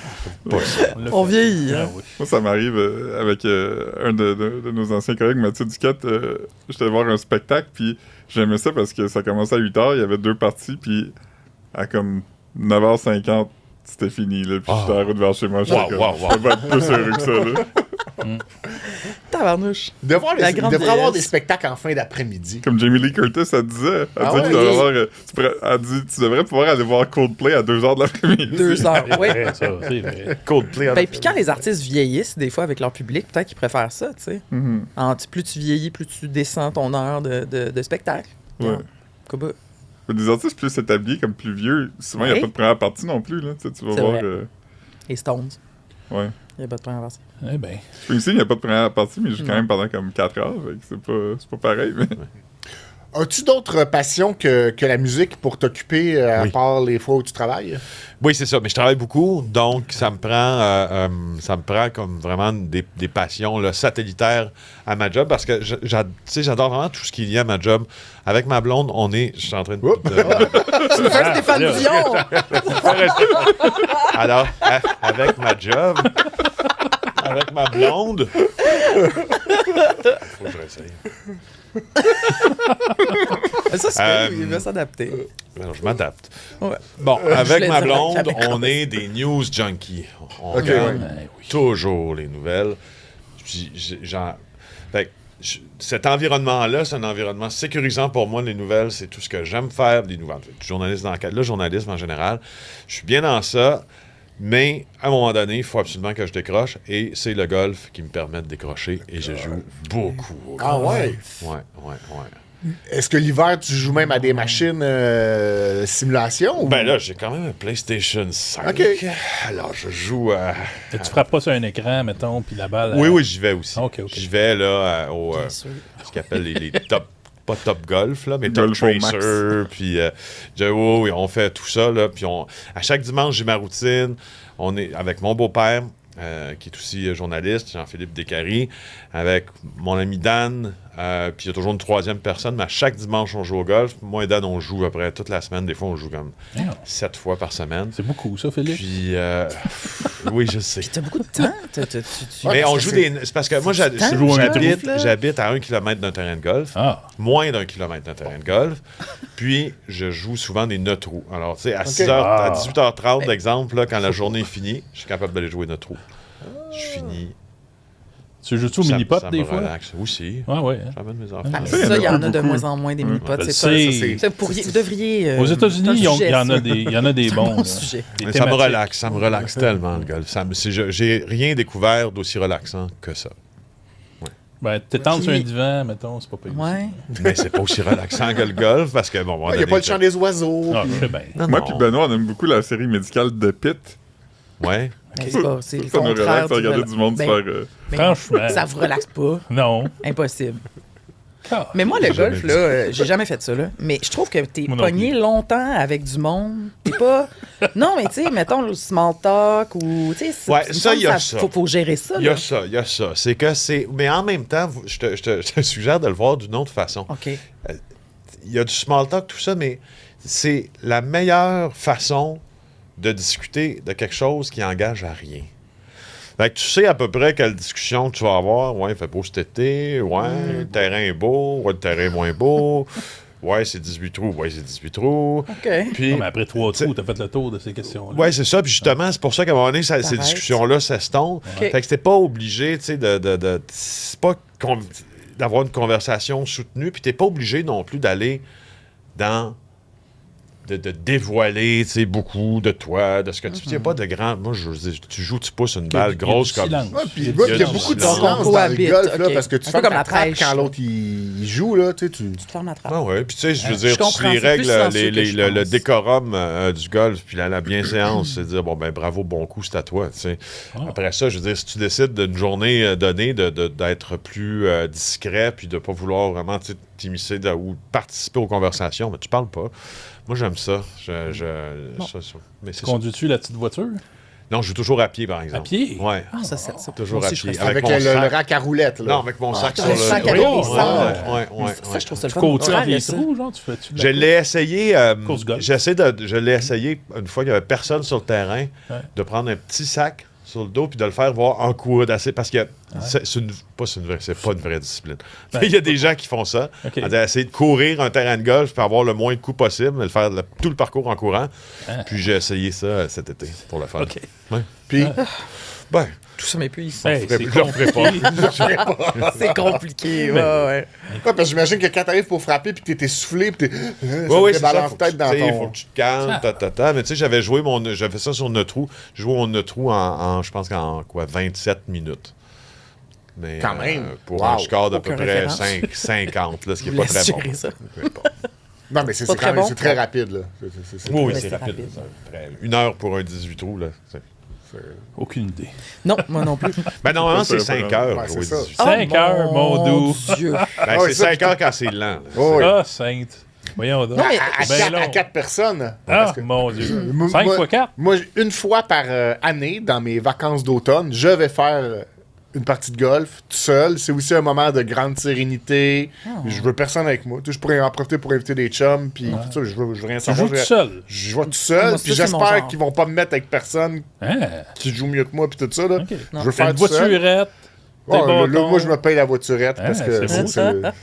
Pas ça. l'a On fait. vieillit, hein. Ah oui. Moi, ça m'arrive avec un de nos anciens collègues, Mathieu Duquette. J'étais voir un spectacle, puis j'aimais ça parce que ça commençait à 8h, il y avait 2 parties, puis à comme 9h50, c'était fini. Là, puis j'étais à la route vers chez moi. J'étais Wow, comme, wow, wow. je peux pas être plus heureux que ça. Là. Tabarnouche. Il devrait La grande avoir vieillesse. des spectacles en fin d'après-midi. Comme Jamie Lee Curtis, elle disait. Elle Ah disait ouais? que tu devrais avoir, elle dit, tu devrais pouvoir aller voir Coldplay à 2h de l'après-midi. 2 heures, C'est oui. vrai, ça, c'est vrai. Coldplay. Ben, puis quand les artistes vieillissent, des fois, avec leur public, peut-être qu'ils préfèrent ça, tu sais. Mhm. Plus tu vieillis, plus tu descends ton heure de spectacle. Ouais. Comme- Mais des artistes plus établis, comme plus vieux, souvent, il n'y a Ouais. pas de première partie non plus. Là. Tu sais, tu vas C'est voir. vrai. Les Stones. Ouais. Il n'y a pas de première partie. Eh ben, Springsteen, il n'y a pas de première partie, mais il joue quand Non. même pendant comme 4 heures. Fait que c'est pas pareil. Mais... As-tu d'autres passions que la musique pour t'occuper, à Oui. part les fois où tu travailles? Oui, c'est ça. Mais je travaille beaucoup, donc ça me prend comme vraiment des passions là, satellitaires à ma job parce que tu sais, j'adore vraiment tout ce qui est lié à ma job. Avec ma blonde, je suis en train de... Tu me fais Stéphane là. Dion! Alors, avec ma job, avec ma blonde... Faut que je réessaye. Ça, c'est il va s'adapter. Alors, je m'adapte. Ouais. Bon, Je avec voulais ma dire blonde, avec la on est des news junkies. On Ok, regarde ouais. ben oui. toujours les nouvelles. Puis, fait que cet environnement-là, c'est un environnement sécurisant pour moi. Les nouvelles, c'est tout ce que j'aime faire. Des nouvelles. Journaliste d'enquête, le journalisme en général. Je suis bien dans ça. Mais à un moment donné, il faut absolument que je décroche. Et c'est le golf qui me permet de décrocher. Et je joue beaucoup au golf. Ah ouais? Ouais. Est-ce que l'hiver, tu joues même à des machines simulation? Ou... Ben là, j'ai quand même un PlayStation 5. Ok. Alors, je joue à... Et tu frappes pas sur un écran, mettons, puis la balle. Oui, j'y vais aussi. Ok. J'y vais là au Bien sûr. ce qu'ils appellent les top, pas top golf là, mais top Golf au max. tracer. Puis oui, on fait tout ça là. Puis à chaque dimanche j'ai ma routine. On est avec mon beau-père qui est aussi journaliste, Jean-Philippe Descaries, avec mon ami Dan. Puis il y a toujours une troisième personne, mais à chaque dimanche on joue au golf. Moi et Dan on joue après toute la semaine. Des fois on joue comme Ah, 7 fois par semaine. c'est beaucoup, ça, Philippe. Puis oui, je sais. T'as beaucoup de temps. Mais parce on que joue c'est- des. C'est parce que moi, temps, joues un j'habite, golf, là. j'habite à 1 km d'un terrain de golf, Ah, moins d'1 km d'un terrain de golf. Puis, je joue souvent des 9 trous. Alors, tu sais, à Ok. 6h, Ah. à 18h30, d'exemple, là, quand la journée est finie, je suis capable d'aller jouer 9 trous. Je finis. tu joues au Ça- mini-pot ça des me fois? relaxe. Oui. Ouais, ouais. hein. J'amène mes enfants. Ah, Ça, ça, il y en a beaucoup. de moins en moins des mini-pots. Je C'est ça. sais. Vous devriez. Aux États-Unis, il y en ça. a des C'est un bons. bon là. sujet. Des Mais ça me thématiques. ça me relaxe tellement, le golf. J'ai rien découvert d'aussi relaxant que ça. Ben, t'étends sur un Puis- divan, mettons, c'est pas payé. Ouais. Mais c'est pas aussi relaxant que le golf, parce que, bon, à un moment Il n'y a donné, pas le chant des oiseaux. Ah, puis- je sais bien. Non, Moi non. puis Benoît, on aime beaucoup la série médicale de Pitt. Ouais. Mais c'est pas. C'est le Ça nous contraire. relaxe à regarder du monde se Ben, faire... mais Franchement. Ça vous relaxe pas. Non. Impossible. Ah. Mais moi, le J'ai jamais golf, vu là, j'ai jamais fait ça, là. Mais je trouve que t'es Moi non pogné plus. longtemps avec du monde. T'es pas. Non, mais tu sais, mettons le small talk ou. Tu sais, Ouais, me ça, semble il y a que ça. Faut gérer ça. Il y a là. ça, il y a ça. C'est que c'est. Mais en même temps, je te suggère de le voir d'une autre façon. OK. Il y a du small talk, tout ça, mais c'est la meilleure façon de discuter de quelque chose qui engage à rien. Fait que tu sais à peu près quelle discussion tu vas avoir. Ouais, il fait beau cet été. Ouais, le terrain est beau. Ouais, le terrain est moins beau. Ouais, c'est 18 trous. Ouais, c'est 18 trous. OK. Puis, Non, mais après 3 t'sais- trous, t'as fait le tour de ces questions-là. ouais, c'est ça. Puis justement, c'est pour ça qu'à un moment donné, ces T'arrêtes. discussions-là s'estompent. Ok. Fait que t'es pas obligé, tu sais, c'est pas d'avoir une conversation soutenue. Puis t'es pas obligé non plus d'aller dans... De dévoiler, tu sais, beaucoup de toi, de ce que tu... Il n'y a pas de grand... Moi, je dis, tu joues, tu pousses une balle grosse comme... silence. Ouais, puis Il y a il y a, du beaucoup de silence. silence On dans le cohabite, golf, là, ok. parce que tu Un fais peu comme ta la trappe pêche. quand l'autre il joue, là, tu sais, tu... Tu te fermes la trappe. Ah ouais, puis tu sais, je veux Je dire, comprends, les c'est plus règles, silencieux que je le pense. décorum du golf, puis la bienséance, c'est de dire, bon, ben bravo, bon coup, c'est à toi, tu sais. Ah. Après ça, je veux dire, si tu décides d'une journée donnée d'être plus discret, puis de pas vouloir vraiment, tu sais, t'immiscer ou participer aux conversations, mais tu parles pas. Moi, j'aime ça. Ça. Mais c'est ça. Conduis-tu la petite voiture? Non, je joue toujours à pied, par exemple. À pied? Ouais. Ah, ça, Toujours moi à aussi, je pied. ferais ça. Avec mon le sac. rack à roulettes, là. Non, avec mon sac t'as sur un le... sac avec des Ouais, sacs. ouais. Ça, je trouve ça le Tu fun. cours-tu On entre les ça. trous, genre? Tu fais-tu de la Je course? l'ai essayé. Course golf. Je l'ai essayé une fois qu'il n'y avait personne sur le terrain, Ouais. de prendre un petit sac sur le dos puis de le faire voir en coude assez. Parce que C'est pas une vraie discipline. Mais il y a des gens qui font ça. OK. Essayer de courir un terrain de golf pour avoir le moins de coups possible, faire tout le parcours en courant. Puis j'ai essayé ça cet été pour le fun. OK. Ouais. Puis, Ben, Tout ça m'épuise. Hey, je le ferai pas. C'est compliqué. Ouais. ouais, parce que j'imagine que quand t'arrives pour frapper puis que t'es essoufflé puis t'es. Oui, c'est ça. balance tête dans Il ton. faut que tu te calmes, Mais tu sais, j'avais fait ça sur Notrou. J'ai joué au Notrou je pense qu'en 27 minutes. Mais, Quand même. Pour Wow. un score d'à Aucun peu près référence. 50, là, ce qui Je n'est pas vous laisse très bon. gérer ça. Peu importe. Non, mais c'est Pas quand très même bon. c'est très rapide, là. Oui, Ouais, c'est c'est rapide. rapide. C'est près. 1 heure pour un 18 trous, là. Aucune idée. Non, moi non plus. Ben, normalement, c'est Ça, 5 c'est heures. Ouais, jouer c'est ça. 18. 5 heures, mon doux. Dieu. Ben, Ah ouais, c'est ça, 5 heures quand c'est lent. là. Oh, oui. Ah, sainte. Voyons donc. Non, mais- Ben à long. 4 personnes. Ah, Parce que- mon Dieu. Moi- 5 moi- fois 4? Moi, une fois par année, dans mes vacances d'automne, je vais faire une partie de golf tout seul. C'est aussi un moment de grande sérénité. Je veux personne avec moi. Tu sais, je pourrais en profiter pour inviter des chums. Puis tout ça, je veux rien Tu savoir. joues tout seul. Je joue tout seul. Moi, Puis ça, c'est mon j'espère genre. qu'ils vont pas me mettre avec personne Hein? qui joue mieux que moi. Puis tout ça. Là. OK. Je veux faire Une tout seul. voiturette. Ouais, des là, bâtons. moi, je me paye la voiturette parce Ah, que c'est beau.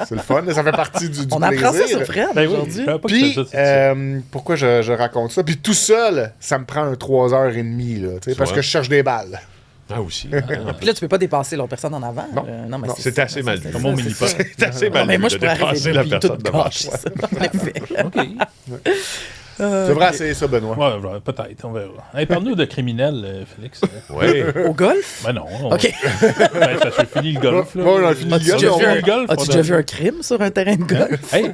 c'est le fun. Ça fait partie du On plaisir. apprend ça sur Fred Ben oui, je aujourd'hui. savais pas que Puis, c'était ça, c'est ça. pourquoi je raconte ça? Puis tout seul, ça me prend un 3h30, là, tu sais, parce vois. que je cherche des balles. Ah, aussi. Puis là, tu peux pas dépasser l'autre personne en avant. Non. Non, mais C'est assez mal vu. Comme mon mini-pot. C'est assez mal Non, mais moi, vu je de pourrais dépasser arriver la puis tout personne devant gâcher toi. ça. En effet. OK. Tu devrais essayer ça, Benoît. Ouais, peut-être, on verra. Hey, parle-nous de criminels, Félix. Oui. Au golf? Ben non. OK. Ben, ça fait fini le golf. Là. Ouais, on a fini le As-tu golf. déjà on vu va un- le golf, As-tu on déjà a- vu un crime sur un terrain de golf? Hey!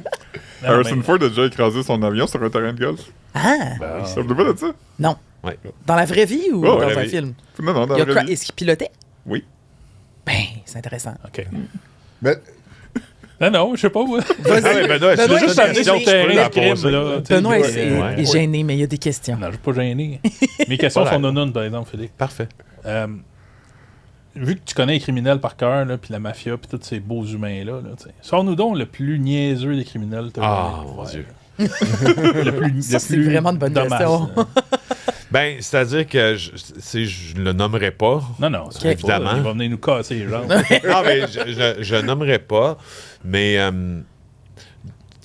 Non, Harrison mais- Ford a déjà écrasé son avion sur un terrain de golf. Ah! Ben, Ça vous pas de ça? Non. Ouais. Dans la vraie vie ou Ouais, dans la un vraie vie. film? Non, non, dans Il la a vraie vie. Est-ce qu'il pilotait? Oui. Ben, c'est intéressant. OK. Mais, Non, je sais pas. moi. Ah, mais Benoît, Benoît, c'est juste il- amener il- sur il- le terrain peux la de crime. poser. Là, tu sais, Benoît il- est Ouais. gêné, mais il y a des questions. Non, je suis pas gêné. Mes questions Voilà. sont non par exemple, Félix. Parfait. Vu que tu connais les criminels par cœur, là, puis la mafia, puis tous ces beaux humains-là, là, tu sais, sors-nous donc le plus niaiseux des criminels. que t'as Ah, vu. mon Ouais. Dieu. le Ça, c'est plus vraiment de bonne dommage, question. là. Ben, c'est-à-dire que je le nommerai pas. Non, non, c'est Évidemment. pas, il va venir nous casser les jambes. Non, mais je nommerai pas. Mais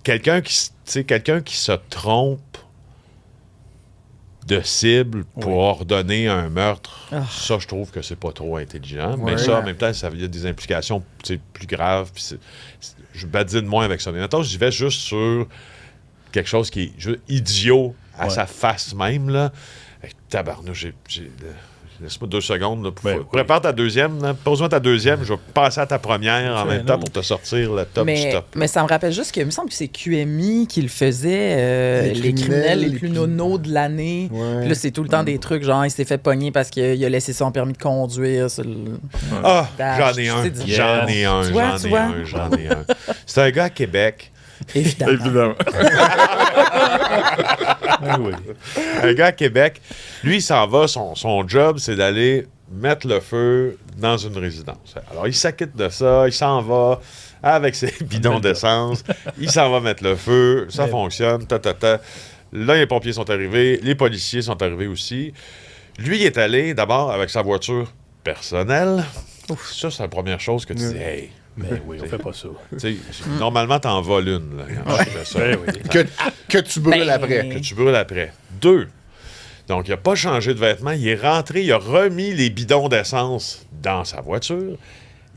quelqu'un qui se trompe de cible pour Oui. ordonner un meurtre, Ah. ça, je trouve que c'est pas trop intelligent. Ouais. Mais ça, en même temps, ça a des implications plus graves. Puis je badine moins avec ça. Mais maintenant, j'y vais juste sur quelque chose qui est juste idiot à Ouais. sa face même, là. Hey, tabarnouche, laisse-moi 2 secondes. Là, Ben, oui. Prépare ta deuxième. Là. Pose-moi ta deuxième. Je vais passer à ta première en C'est même un temps autre. pour te sortir le top du Mais, top. mais ça me rappelle juste qu'il me semble que c'est QMI qui le faisait, Les les criminels les les plus plus- nonos de l'année. Ouais. Puis là, c'est tout le temps des trucs, genre, il s'est fait pogner parce qu'il a laissé son permis de conduire. sur le- Ah, Dash, j'en ai un. tu sais, dis- J'en ai un. Tu vois, J'en tu ai vois? un. J'en ai un. C'est un gars à Québec. Évidemment. Évidemment. Ah oui. Un gars à Québec. Lui, il s'en va. Son job, c'est d'aller mettre le feu dans une résidence. Alors, il s'acquitte de ça. Il s'en va avec ses bidons d'essence. Il s'en va mettre le feu. Ça Mais- fonctionne. Là, les pompiers sont arrivés. Les policiers sont arrivés aussi. Lui, il est allé d'abord avec sa voiture personnelle. Ça, c'est la première chose que tu dis. Hey, Mais oui, on fait pas ça. tu sais, normalement, t'en voles une. Là, quand tu fais ça. Ben oui. Que tu brûles Ben, après. Que tu brûles après. 2. Donc, il n'a pas changé de vêtements. Il est rentré, il a remis les bidons d'essence dans sa voiture.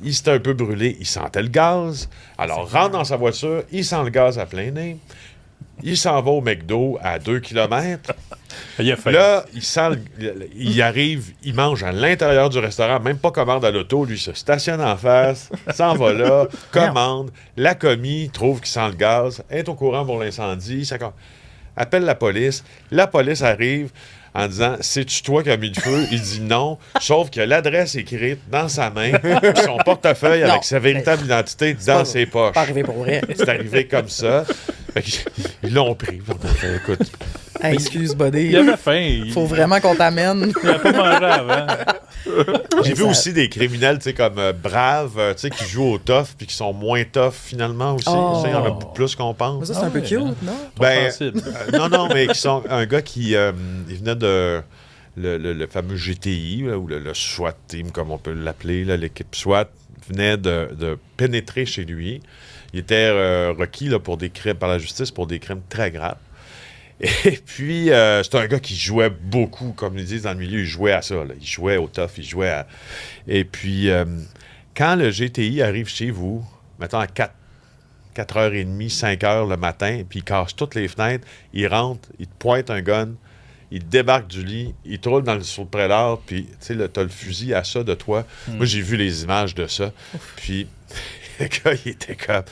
Il s'était un peu brûlé, il sentait le gaz. Alors, rentre dans sa voiture, il sent le gaz à plein nez. Il s'en va au McDo à 2 km. Il a fait. Là, il arrive, il mange à l'intérieur du restaurant, même pas commande à l'auto. Lui, il se stationne en face, s'en va là, commande. La commis trouve qu'il sent le gaz, est au courant pour l'incendie. Appelle la police. La police arrive en disant « C'est-tu toi qui as mis le feu? » Il dit non, sauf qu'il a l'adresse écrite dans sa main, puis son portefeuille Non, avec sa véritable identité dans pas- ses poches. Pas arrivé pour vrai. C'est arrivé comme ça. Fait qu'ils l'ont pris. Ils ont fait, écoute, Hey, excuse, buddy. Il avait faim. Il Faut vraiment qu'on t'amène. il a pas mangé avant. j'ai vu ça- aussi des criminels, tu sais, comme Brave, tu sais, qui jouent au tough puis qui sont moins tough finalement aussi. Oh. Tu sais, il y en a beaucoup plus qu'on pense. Ça, c'est un peu ouais, cute, hein. non? Ben, sensible. non, mais qui sont un gars qui il venait le fameux GTI, là, ou le SWAT team, comme on peut l'appeler, là, l'équipe SWAT, venait de pénétrer chez lui. Il était requis là, pour des crimes, par la justice pour des crimes très graves. Et puis, c'est un gars qui jouait beaucoup, comme ils disent dans le milieu, il jouait à ça. Là. Il jouait au tough, il jouait à... Et puis, quand le GTI arrive chez vous, mettons à 4h30, 5h le matin, puis il casse toutes les fenêtres, il rentre, il te pointe un gun, il débarque du lit, il te roule sur le prélat, puis tu sais, t'as le fusil à ça de toi. Moi, j'ai vu les images de ça. Puis, le gars, il était comme,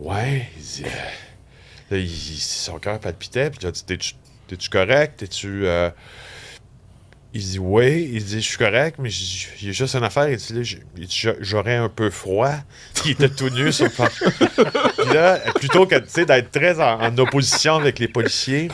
ouais, il dit... Là, son cœur palpitait, puis il a dit, t'es-tu correct? Il dit, oui. Il dit, je suis correct, mais il y a juste une affaire. Il dit, j'aurais un peu froid. Il était tout nu sur le plan. Puis là, plutôt que d'être très en opposition avec les policiers,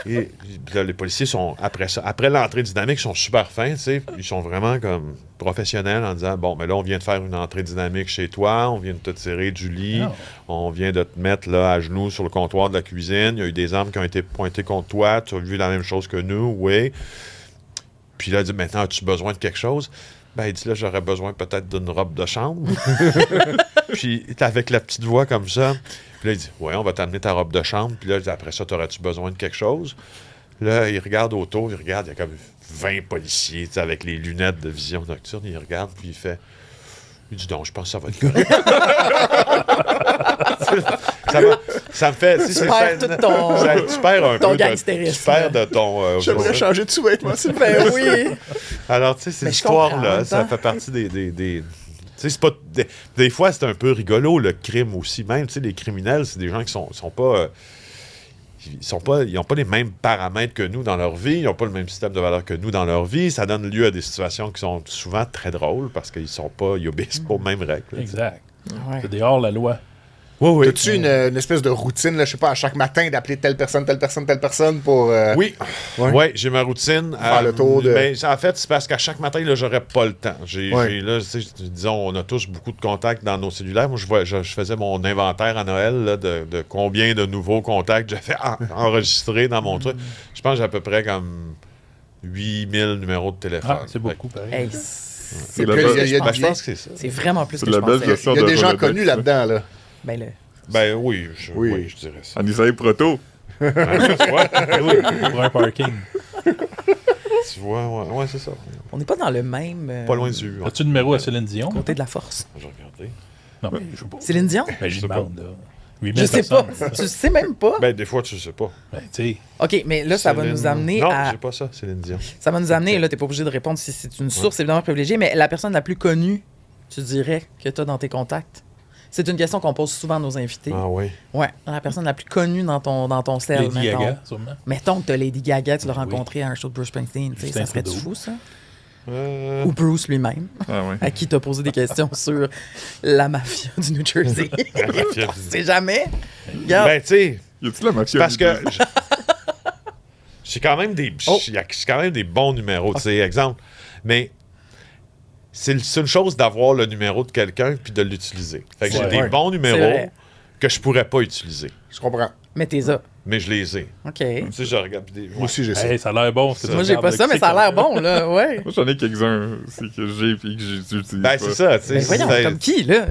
et là, les policiers sont, après l'entrée dynamique, ils sont super fins, tu sais. Ils sont vraiment comme professionnels en disant, bon, mais là, on vient de faire une entrée dynamique chez toi, on vient de te tirer du lit, on vient de te mettre là, à genoux sur le comptoir de la cuisine, il y a eu des armes qui ont été pointées contre toi, tu as vu la même chose que nous, oui. Puis là, il dit, maintenant, as-tu besoin de quelque chose? Ben, il dit, là, j'aurais besoin peut-être d'une robe de chambre. Puis, avec la petite voix comme ça. Puis là, il dit, ouais, on va t'amener ta robe de chambre. Puis là, il dit, après ça, t'aurais-tu besoin de quelque chose? Là, il regarde autour, il y a comme 20 policiers, avec les lunettes de vision nocturne. Il regarde, puis il dit, non, je pense que ça va être correct. ça me fait... Tu perds tout ton... Tu perds un ton peu gangstérisme. Tu perds de ton... J'aimerais changer de sous-vêtements, s'il vous plaît. Ben oui. Alors, tu sais, ces histoires-là, ça fait partie des... Tu sais, c'est pas... Des fois, c'est un peu rigolo, le crime aussi. Même, tu sais, les criminels, c'est des gens qui sont pas... ils n'ont pas les mêmes paramètres que nous dans leur vie, ils n'ont pas le même système de valeurs que nous dans leur vie. Ça donne lieu à des situations qui sont souvent très drôles parce qu'ils obéissent pas aux mêmes règles. Exact. Ouais. C'est des hors-la-loi. Oui. As-tu une espèce de routine, là, je sais pas, à chaque matin, d'appeler telle personne pour... Oui. Ouais. Ouais, j'ai ma routine. Faire le tour de... Ben, en fait, c'est parce qu'à chaque matin, là, j'aurais pas le temps. Là, disons, on a tous beaucoup de contacts dans nos cellulaires. Moi, je faisais mon inventaire à Noël là, de combien de nouveaux contacts j'avais enregistrés dans mon truc. Je pense que j'ai à peu près comme 8000 numéros de téléphone. Ah, c'est beaucoup, pareil. Hey, C'est Ben, Je pense que c'est ça. c'est vraiment plus C'est que de je la belle pensais. gestion Il y a de des gens Rolodex, connus ça. là-dedans, là. Ben là. Ben oui, je dirais ça. En Isaïe Proto. Tu vois? Oui, pour un parking. Tu vois, ouais, c'est ça. On n'est pas dans le même Pas loin du U. As-tu le numéro à Céline Dion? côté de la force. Je vais regarder. Non, mais je sais pas. Céline Dion? Ben, j'y sais pas. demande, là. 8000 Je sais pas. personnes. Tu sais même pas? Ben, des fois, tu sais pas. Ben, tu sais, OK, mais là, ça va Céline- nous amener non, à... j'ai pas ça, Céline Dion. Ça va nous amener, là, t'es pas obligé de répondre si c'est une source évidemment privilégiée, mais la personne la plus connue, tu dirais, que tu as dans tes contacts? C'est une question qu'on pose souvent à nos invités. Ah oui. Ouais, la personne la plus connue dans ton cell, Lady mettons. Gaga, sûrement. Mettons que t'as Lady Gaga, tu l'as Oui. rencontré à un show de Bruce Springsteen. Tu sais, Justin ça serait-tu Trudeau. fou, ça? Ou Bruce lui-même, Ah ouais. à qui t'as posé des questions sur la mafia du New Jersey. C'est jamais. Regarde. Ben, tu sais, Y a-tu la mafia? parce que j'ai quand même des c'est quand même des bons numéros, tu sais, exemple. Mais c'est une chose d'avoir le numéro de quelqu'un puis de l'utiliser. Fait que j'ai Ouais. des bons C'est numéros vrai. que je pourrais pas utiliser, Je comprends. Mais t'es ça. mais je les ai. OK. Tu sais, je regarde des Moi aussi, j'ai ça. Hey, ça a l'air bon. ce que tu Moi, j'ai regardes, pas ça, là. mais ça a l'air bon, là. Ouais. Moi, j'en ai quelques-uns aussi que j'ai puis que j'utilise Ben, pas. c'est ça, tu sais. Ben voyons, c'est- comme qui, là?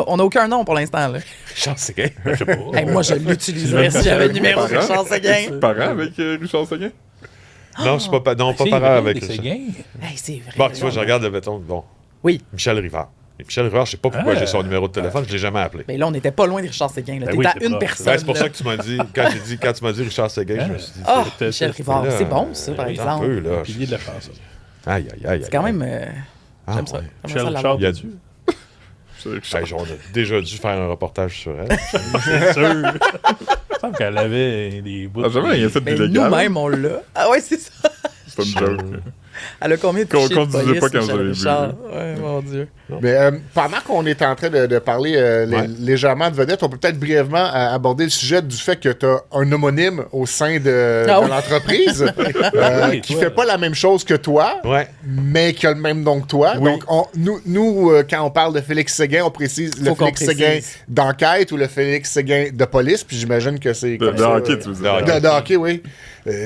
On a aucun nom pour l'instant, là. Charles Séguin. Je sais pas. Hey, moi, je l'utiliserais si j'avais le numéro de Parents? Richard Seguin. Parent avec Richard Seguin? Non, c'est pas non, pas C'est par vrai, avec c'est Richard. gay. Hey, c'est vrai. Bon, tu vois, je regarde le béton. Bon, Oui. Michel Rivard. Et Michel Rivard, je sais pas pourquoi Ah. j'ai son numéro de téléphone, je l'ai jamais appelé. Mais là, on n'était pas loin de Richard Seguin. Là. Ben T'étais oui, à c'est une ça. personne. Ben, c'est pour là. ça que tu m'as dit, quand tu m'as dit Richard Séguin, je me suis dit, Ah, C'était- Michel c'était- Rivard. là, C'est bon, ça, par un exemple. peu, là. Pilier de la chanson. Aïe, aïe, aïe. C'est quand même. Ah, J'aime ça. ouais. J'aimerais Michel ça Richard, l'avoir. Il y a dessus. On a déjà dû faire un reportage sur elle. C'est sûr. Il me semble qu'elle avait des bouts. Ah, jamais rien fait Mais d'illégal. nous-mêmes, on l'a. Ah ouais, c'est ça. C'est pas une joke. Elle a combien de Qu'on fichiers de disait police, pas quand Michel j'avais Richard? Ouais, mon Dieu. Mais pendant qu'on est en train de parler légèrement de vedettes, on peut peut-être brièvement aborder le sujet du fait que tu as un homonyme au sein de l'entreprise qui fait pas la même chose que toi, mais qui a le même nom que toi. Oui. Donc, nous quand on parle de Félix Séguin, on précise le Félix Séguin d'enquête ou le Félix Séguin de police, puis j'imagine que c'est comme De ça. hockey, tu veux dire. De hockey, oui.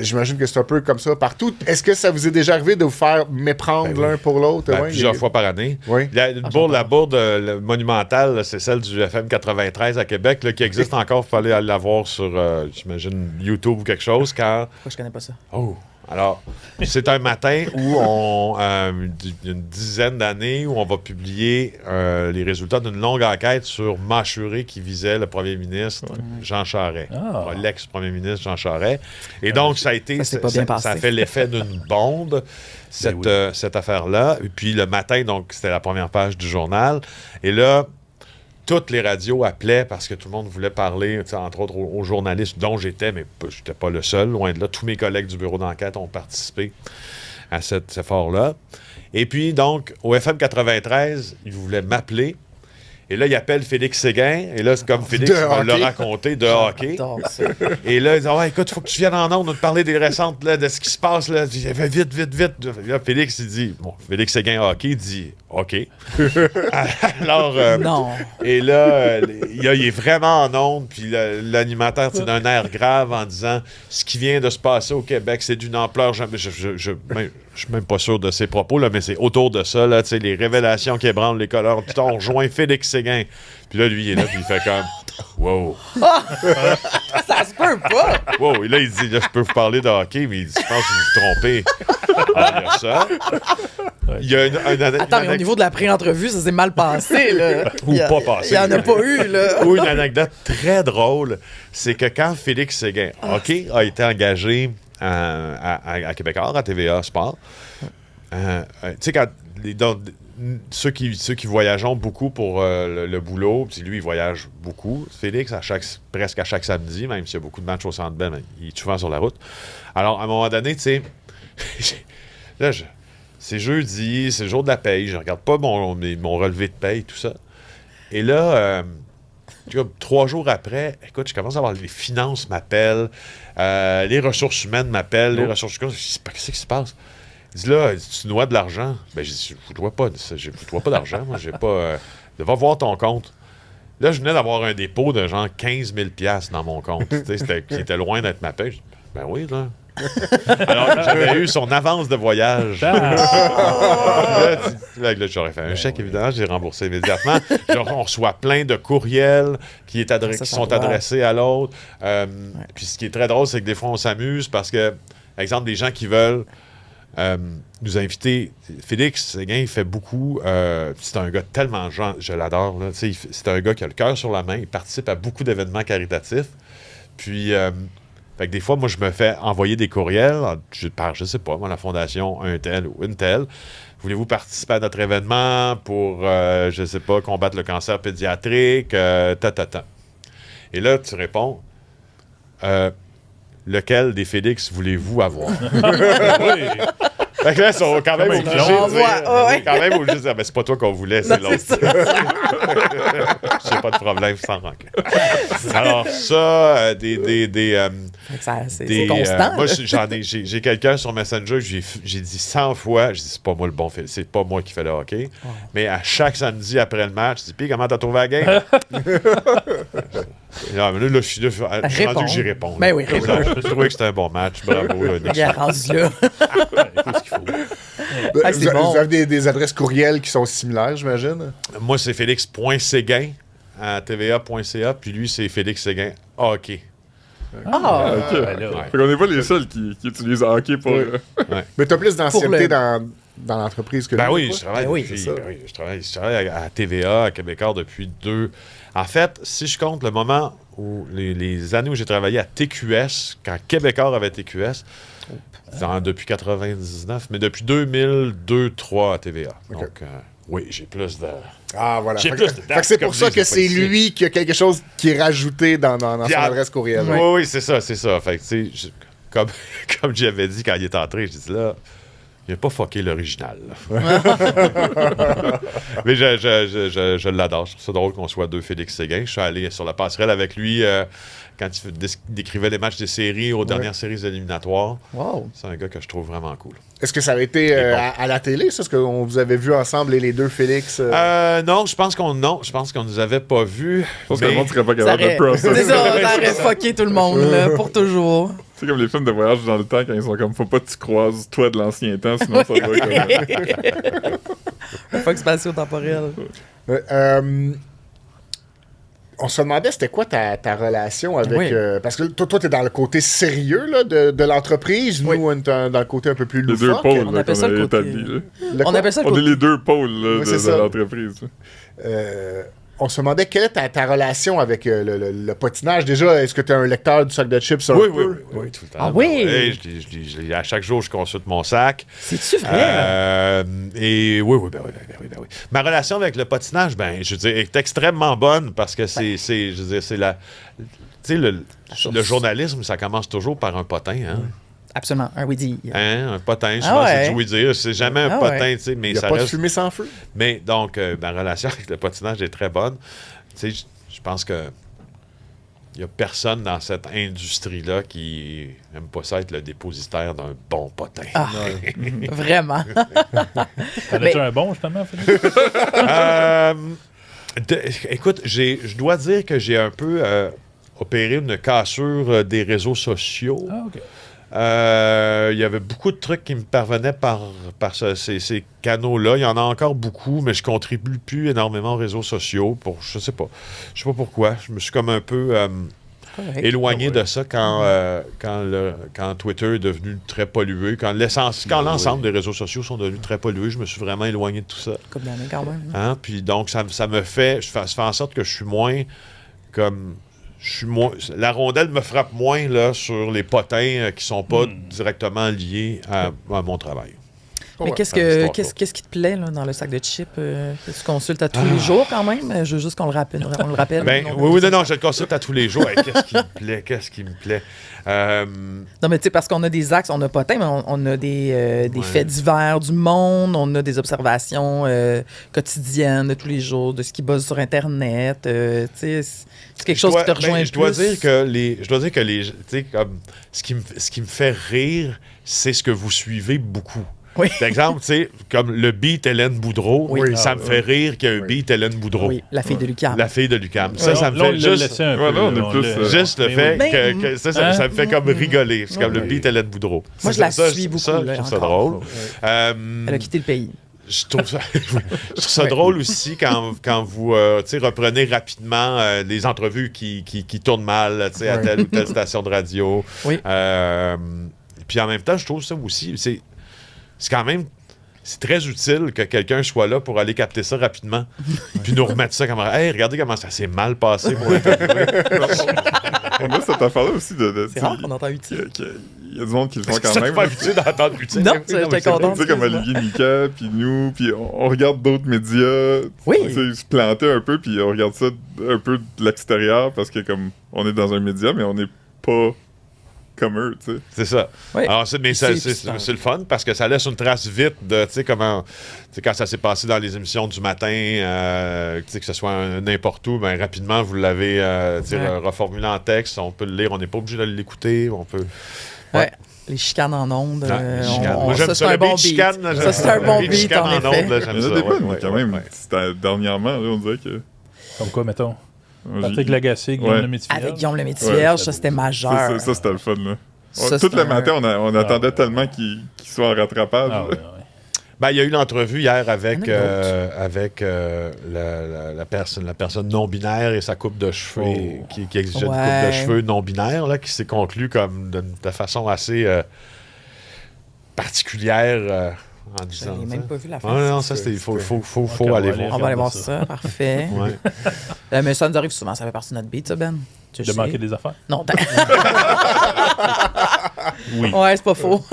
J'imagine que c'est un peu comme ça partout. Est-ce que ça vous est déjà arrivé de vous faire méprendre l'un pour l'autre? Plusieurs fois par année. Oui. La bourde monumentale, là, c'est celle du FM 93 à Québec, là, qui existe encore. Il fallait aller la voir sur, j'imagine, YouTube ou quelque chose. Pourquoi je connais pas ça? Oh! Alors, c'est un matin où une dizaine d'années, où on va publier les résultats d'une longue enquête sur Mâchuré qui visait le premier ministre Jean Charest. L'ex-premier ministre Jean Charest. Et donc, ça a fait l'effet d'une bombe, cette affaire-là. Et puis, le matin, donc, c'était la première page du journal. Et là, toutes les radios appelaient parce que tout le monde voulait parler, entre autres aux journalistes dont j'étais, mais je n'étais pas le seul, loin de là. Tous mes collègues du bureau d'enquête ont participé à cet effort-là. Et puis, donc, au FM 93, ils voulaient m'appeler. Et là, il appelle Félix Séguin. Et là, c'est comme Félix va le raconter de hockey. Et là, ils disent écoute, il faut que tu viennes en ondes nous parler des récentes, là, de ce qui se passe. Là. Il fait vite. Et là, Félix, il dit Félix Séguin hockey, il dit OK. Alors, non. Et là, il est vraiment en ondes. Puis l'animateur, c'est d'un air grave en disant ce qui vient de se passer au Québec, c'est d'une ampleur. Je suis même pas sûr de ses propos, là, mais c'est autour de ça, là, les révélations qui ébranlent les couleurs. Puis on rejoint Félix Séguin. Puis là, lui, il est là, puis il fait comme wow. Ça se peut pas! Wow. Et là, il dit là, je peux vous parler de hockey, mais il dit je pense que vous vous trompez. Alors, il y a ça. Il y a Attends, mais au niveau de la pré-entrevue, ça s'est mal passé, là. Ou pas passé. Il n'y en a pas eu, là. Ou une anecdote très drôle, c'est que quand Félix Séguin, hockey, a été engagé à Québécois, à TVA Sport, tu sais, quand ceux qui voyageons beaucoup pour le boulot, puis lui, il voyage beaucoup. Félix, presque à chaque samedi, même s'il y a beaucoup de matchs au Centre Bell, il est souvent sur la route. Alors, à un moment donné, tu sais, là, c'est jeudi, c'est le jour de la paye, je regarde pas mon relevé de paye, tout ça. Et là, 3 jours après, écoute, je commence à voir les finances m'appellent, les ressources humaines m'appellent, les ressources humaines, je dis, qu'est-ce qui se passe? Il dit là, tu noies de l'argent. Ben, je dis, je vous dois pas d'argent, moi, j'ai pas. Va voir ton compte. Là, je venais d'avoir un dépôt de genre 15 000 $ dans mon compte. C'était loin d'être ma paye. Je dis, ben oui, là. Alors, j'avais eu son avance de voyage. Là, j'aurais fait un chèque, évidemment, j'ai remboursé immédiatement. On reçoit plein de courriels qui sont adressés à l'autre. Puis ce qui est très drôle, c'est que des fois, on s'amuse parce que, par exemple, des gens qui veulent nous inviter. Félix Séguin, il fait beaucoup. C'est un gars tellement je l'adore. Là, c'est un gars qui a le cœur sur la main. Il participe à beaucoup d'événements caritatifs. Puis, fait que des fois, moi, je me fais envoyer des courriels par, je sais pas, moi, la fondation un tel ou une telle. Voulez-vous participer à notre événement pour, je sais pas, combattre le cancer pédiatrique, Et là, tu réponds, lequel des Félix voulez-vous avoir? Oui. Fait que là, ils sont quand même obligés de dire, mais c'est pas toi qu'on voulait, c'est l'autre. J'ai pas de problème sans rancune. Alors ça, c'est constant. Moi, j'ai quelqu'un sur Messenger, j'ai dit 100 fois, je dis c'est pas moi le bon fait, c'est pas moi qui fais le hockey. Oh. Mais à chaque samedi après le match, je dis puis comment t'as trouvé la game? Là, je suis rendu que j'y réponds. Ben oui, réponds. Je trouvais que c'était un bon match. Bravo. Il est rendu là. Vous avez des adresses courriels qui sont similaires, j'imagine? Moi, c'est Félix.Séguin à tva.ca, puis lui, c'est Félix Séguin hockey. OK. Fait qu'on n'est pas les seuls qui utilisent hockey pour... Mais t'as plus d'ancienneté dans l'entreprise que oui, je travaille à TVA, à Québécois depuis 2... En fait, si je compte le moment où les années où j'ai travaillé à TQS, quand Québécois avait TQS, depuis 99, mais depuis 2002-2003 à TVA. Okay. Donc, oui, j'ai plus de... Ah, voilà. J'ai plus de fait que c'est pour ça que c'est lui qui a quelque chose qui est rajouté dans son adresse courriel. Oui, c'est ça. Fait que, comme j'avais dit quand il est entré, j'ai dit là, il n'a pas fucké l'original. Mais je l'adore. Je trouve ça drôle qu'on soit deux Félix Séguin. Je suis allé sur la passerelle avec lui quand il décrivait les matchs des séries aux dernières séries éliminatoires. Wow. C'est un gars que je trouve vraiment cool. Est-ce que ça avait été à la télé, ça? Est-ce qu'on vous avait vu ensemble, les deux Félix? Non, je pense qu'on nous avait pas vus. Je pense que le monde serait pas Ça capable de aurait, process. c'est ça, ça aurait fucké tout le monde, là, pour toujours. C'est comme les films de voyage dans le temps quand ils sont comme faut pas que tu croises toi de l'ancien temps, sinon ça va comme. Un fuck spatio-temporel. On se demandait c'était quoi ta relation avec... Oui. parce que toi, t'es dans le côté sérieux là, de l'entreprise. Oui. Nous, on est dans le côté un peu plus Les deux loufoque. pôles On là, appelle ça qu'on le a côté- établis. Là. Le On quoi? appelle ça le On est côté... les deux pôles là, Oui, c'est de ça. l'entreprise. On se demandait quelle est ta relation avec le patinage. Déjà, est-ce que tu es un lecteur du sac de chips? Oui, tout le temps. Ah oui? Je lis à chaque jour, je consulte mon sac. C'est-tu vrai? Et oui. Ma relation avec le patinage, je veux dire, est extrêmement bonne parce que c'est la... Tu sais, le journalisme, ça commence toujours par un potin, hein? Absolument, un oui-dire. Hein? Un potin, Ah souvent, ouais. c'est du oui-dire. C'est jamais un Ah potin, ouais. tu sais, mais Il n'y a ça pas de reste... fumée sans feu. Mais donc, ma relation avec le patinage est très bonne. Tu sais, je pense que il n'y a personne dans cette industrie-là qui n'aime pas ça être le dépositaire d'un bon potin. Ah, vraiment. T'en as-tu un bon, justement, Philippe? Écoute, je dois dire que j'ai un peu opéré une cassure des réseaux sociaux. Ah, OK. Il y avait beaucoup de trucs qui me parvenaient par ces canaux-là. Il y en a encore beaucoup, mais je contribue plus énormément aux réseaux sociaux. Je sais pas pourquoi. Je me suis comme un peu Correct. éloigné de ça quand Twitter est devenu très pollué. Quand l'ensemble des réseaux sociaux sont devenus très pollués, je me suis vraiment éloigné de tout ça. Comme d'année quand même. Hein? Puis donc, ça me fait... Ça fait en sorte que je suis moins comme... la rondelle me frappe moins là, sur les potins qui sont pas directement liés à mon travail. Mais Ouais, qu'est-ce qui te plaît là, dans le sac de chips? Tu consultes à tous les jours quand même? Je veux juste qu'on le rappelle. Non, je le consulte à tous les jours. Hey, qu'est-ce qui me plaît? Non, mais tu sais, parce qu'on a des axes, on n'a pas mais on a des faits divers du monde, on a des observations quotidiennes de tous les jours, de ce qui buzz sur Internet. Tu sais, c'est quelque chose qui te rejoint plus. Je dois dire que tu sais, comme ce qui me fait rire, c'est ce que vous suivez beaucoup. Oui. Par exemple, tu sais, comme le beat Hélène Boudreau, Oui. ça me fait rire qu'il y ait un beat Hélène Boudreau. Oui, la fille de Lucas. La fille de Lucam. Ça me Là, on fait l'a juste... laissé un peu. Ouais, là, on est là, plus, l'a- Juste le Mais fait oui. que ça me fait comme rigoler. C'est comme le beat Hélène Boudreau. Moi, je la suis beaucoup, Ça, là, je trouve ça encore. drôle. Elle a quitté le pays. Je trouve ça drôle aussi quand vous tu sais, reprenez rapidement les entrevues qui tournent mal tu sais, à telle ou telle station de radio. Oui. Puis en même temps, je trouve ça aussi, c'est quand même... C'est très utile que quelqu'un soit là pour aller capter ça rapidement, puis nous remettre ça comme « Hey, regardez comment ça s'est mal passé pour l'interviewer. On a cette affaire-là aussi C'est rare qu'on entend utile. Il y a du monde qui le font » quand C'est même. pas habitué d'entendre utile. Non, Oui, j'étais mais c'est content. Tu sais, comme Olivier Nika, puis nous, puis on regarde d'autres médias. Oui. Tu sais, se planter un peu, puis on regarde ça un peu de l'extérieur, parce que comme on est dans un média, mais on n'est pas comme eux, tu sais. C'est ça. Oui. Alors, c'est le fun parce que ça laisse une trace vite de, tu sais, comment, tu sais, quand ça s'est passé dans les émissions du matin, tu sais, que ce soit n'importe où, ben rapidement, vous l'avez, tu sais, Ouais. reformulé en texte, on peut le lire, on n'est pas obligé de l'écouter, on peut... Ouais. Les chicanes en ondes. Les chicanes. Moi, ça, j'aime c'est ça, un le bon beat beat. chicane, là, Ça, c'est un bon le beat, chicane en en effet. ondes, là, j'aime Il y en ça. a des bonnes, ouais, mais quand ouais, même, ouais. c'était dernièrement, là, on dirait que... Comme quoi, mettons? Moi, Patrick j'ai- Lagacé, Guillaume Ouais. le Métivier. Avec Guillaume le Métivierge, Ouais, ça, c'était majeur. Ça, c'était le fun, là. Ça, Tout c'est le un- matin, on attendait tellement qu'il soit en rattrapage. Ah, ouais, ouais. Ben, il y a eu l'entrevue hier avec Anecdote. la personne non-binaire et sa coupe de cheveux, Oh. qui exigeait une coupe Ouais. de cheveux non-binaire, là, qui s'est conclue comme de façon assez particulière en Je disant. n'ai même pas vu la fin. Ah, non, ça, c'était. Il faut Ok, aller on va voir. On va aller voir ça. ça, parfait. Ouais. Mais ça nous arrive souvent, ça fait partie de notre beat, ça, Ben. Tu De sais. manquer des affaires? Non, Oui. ouais, c'est pas faux.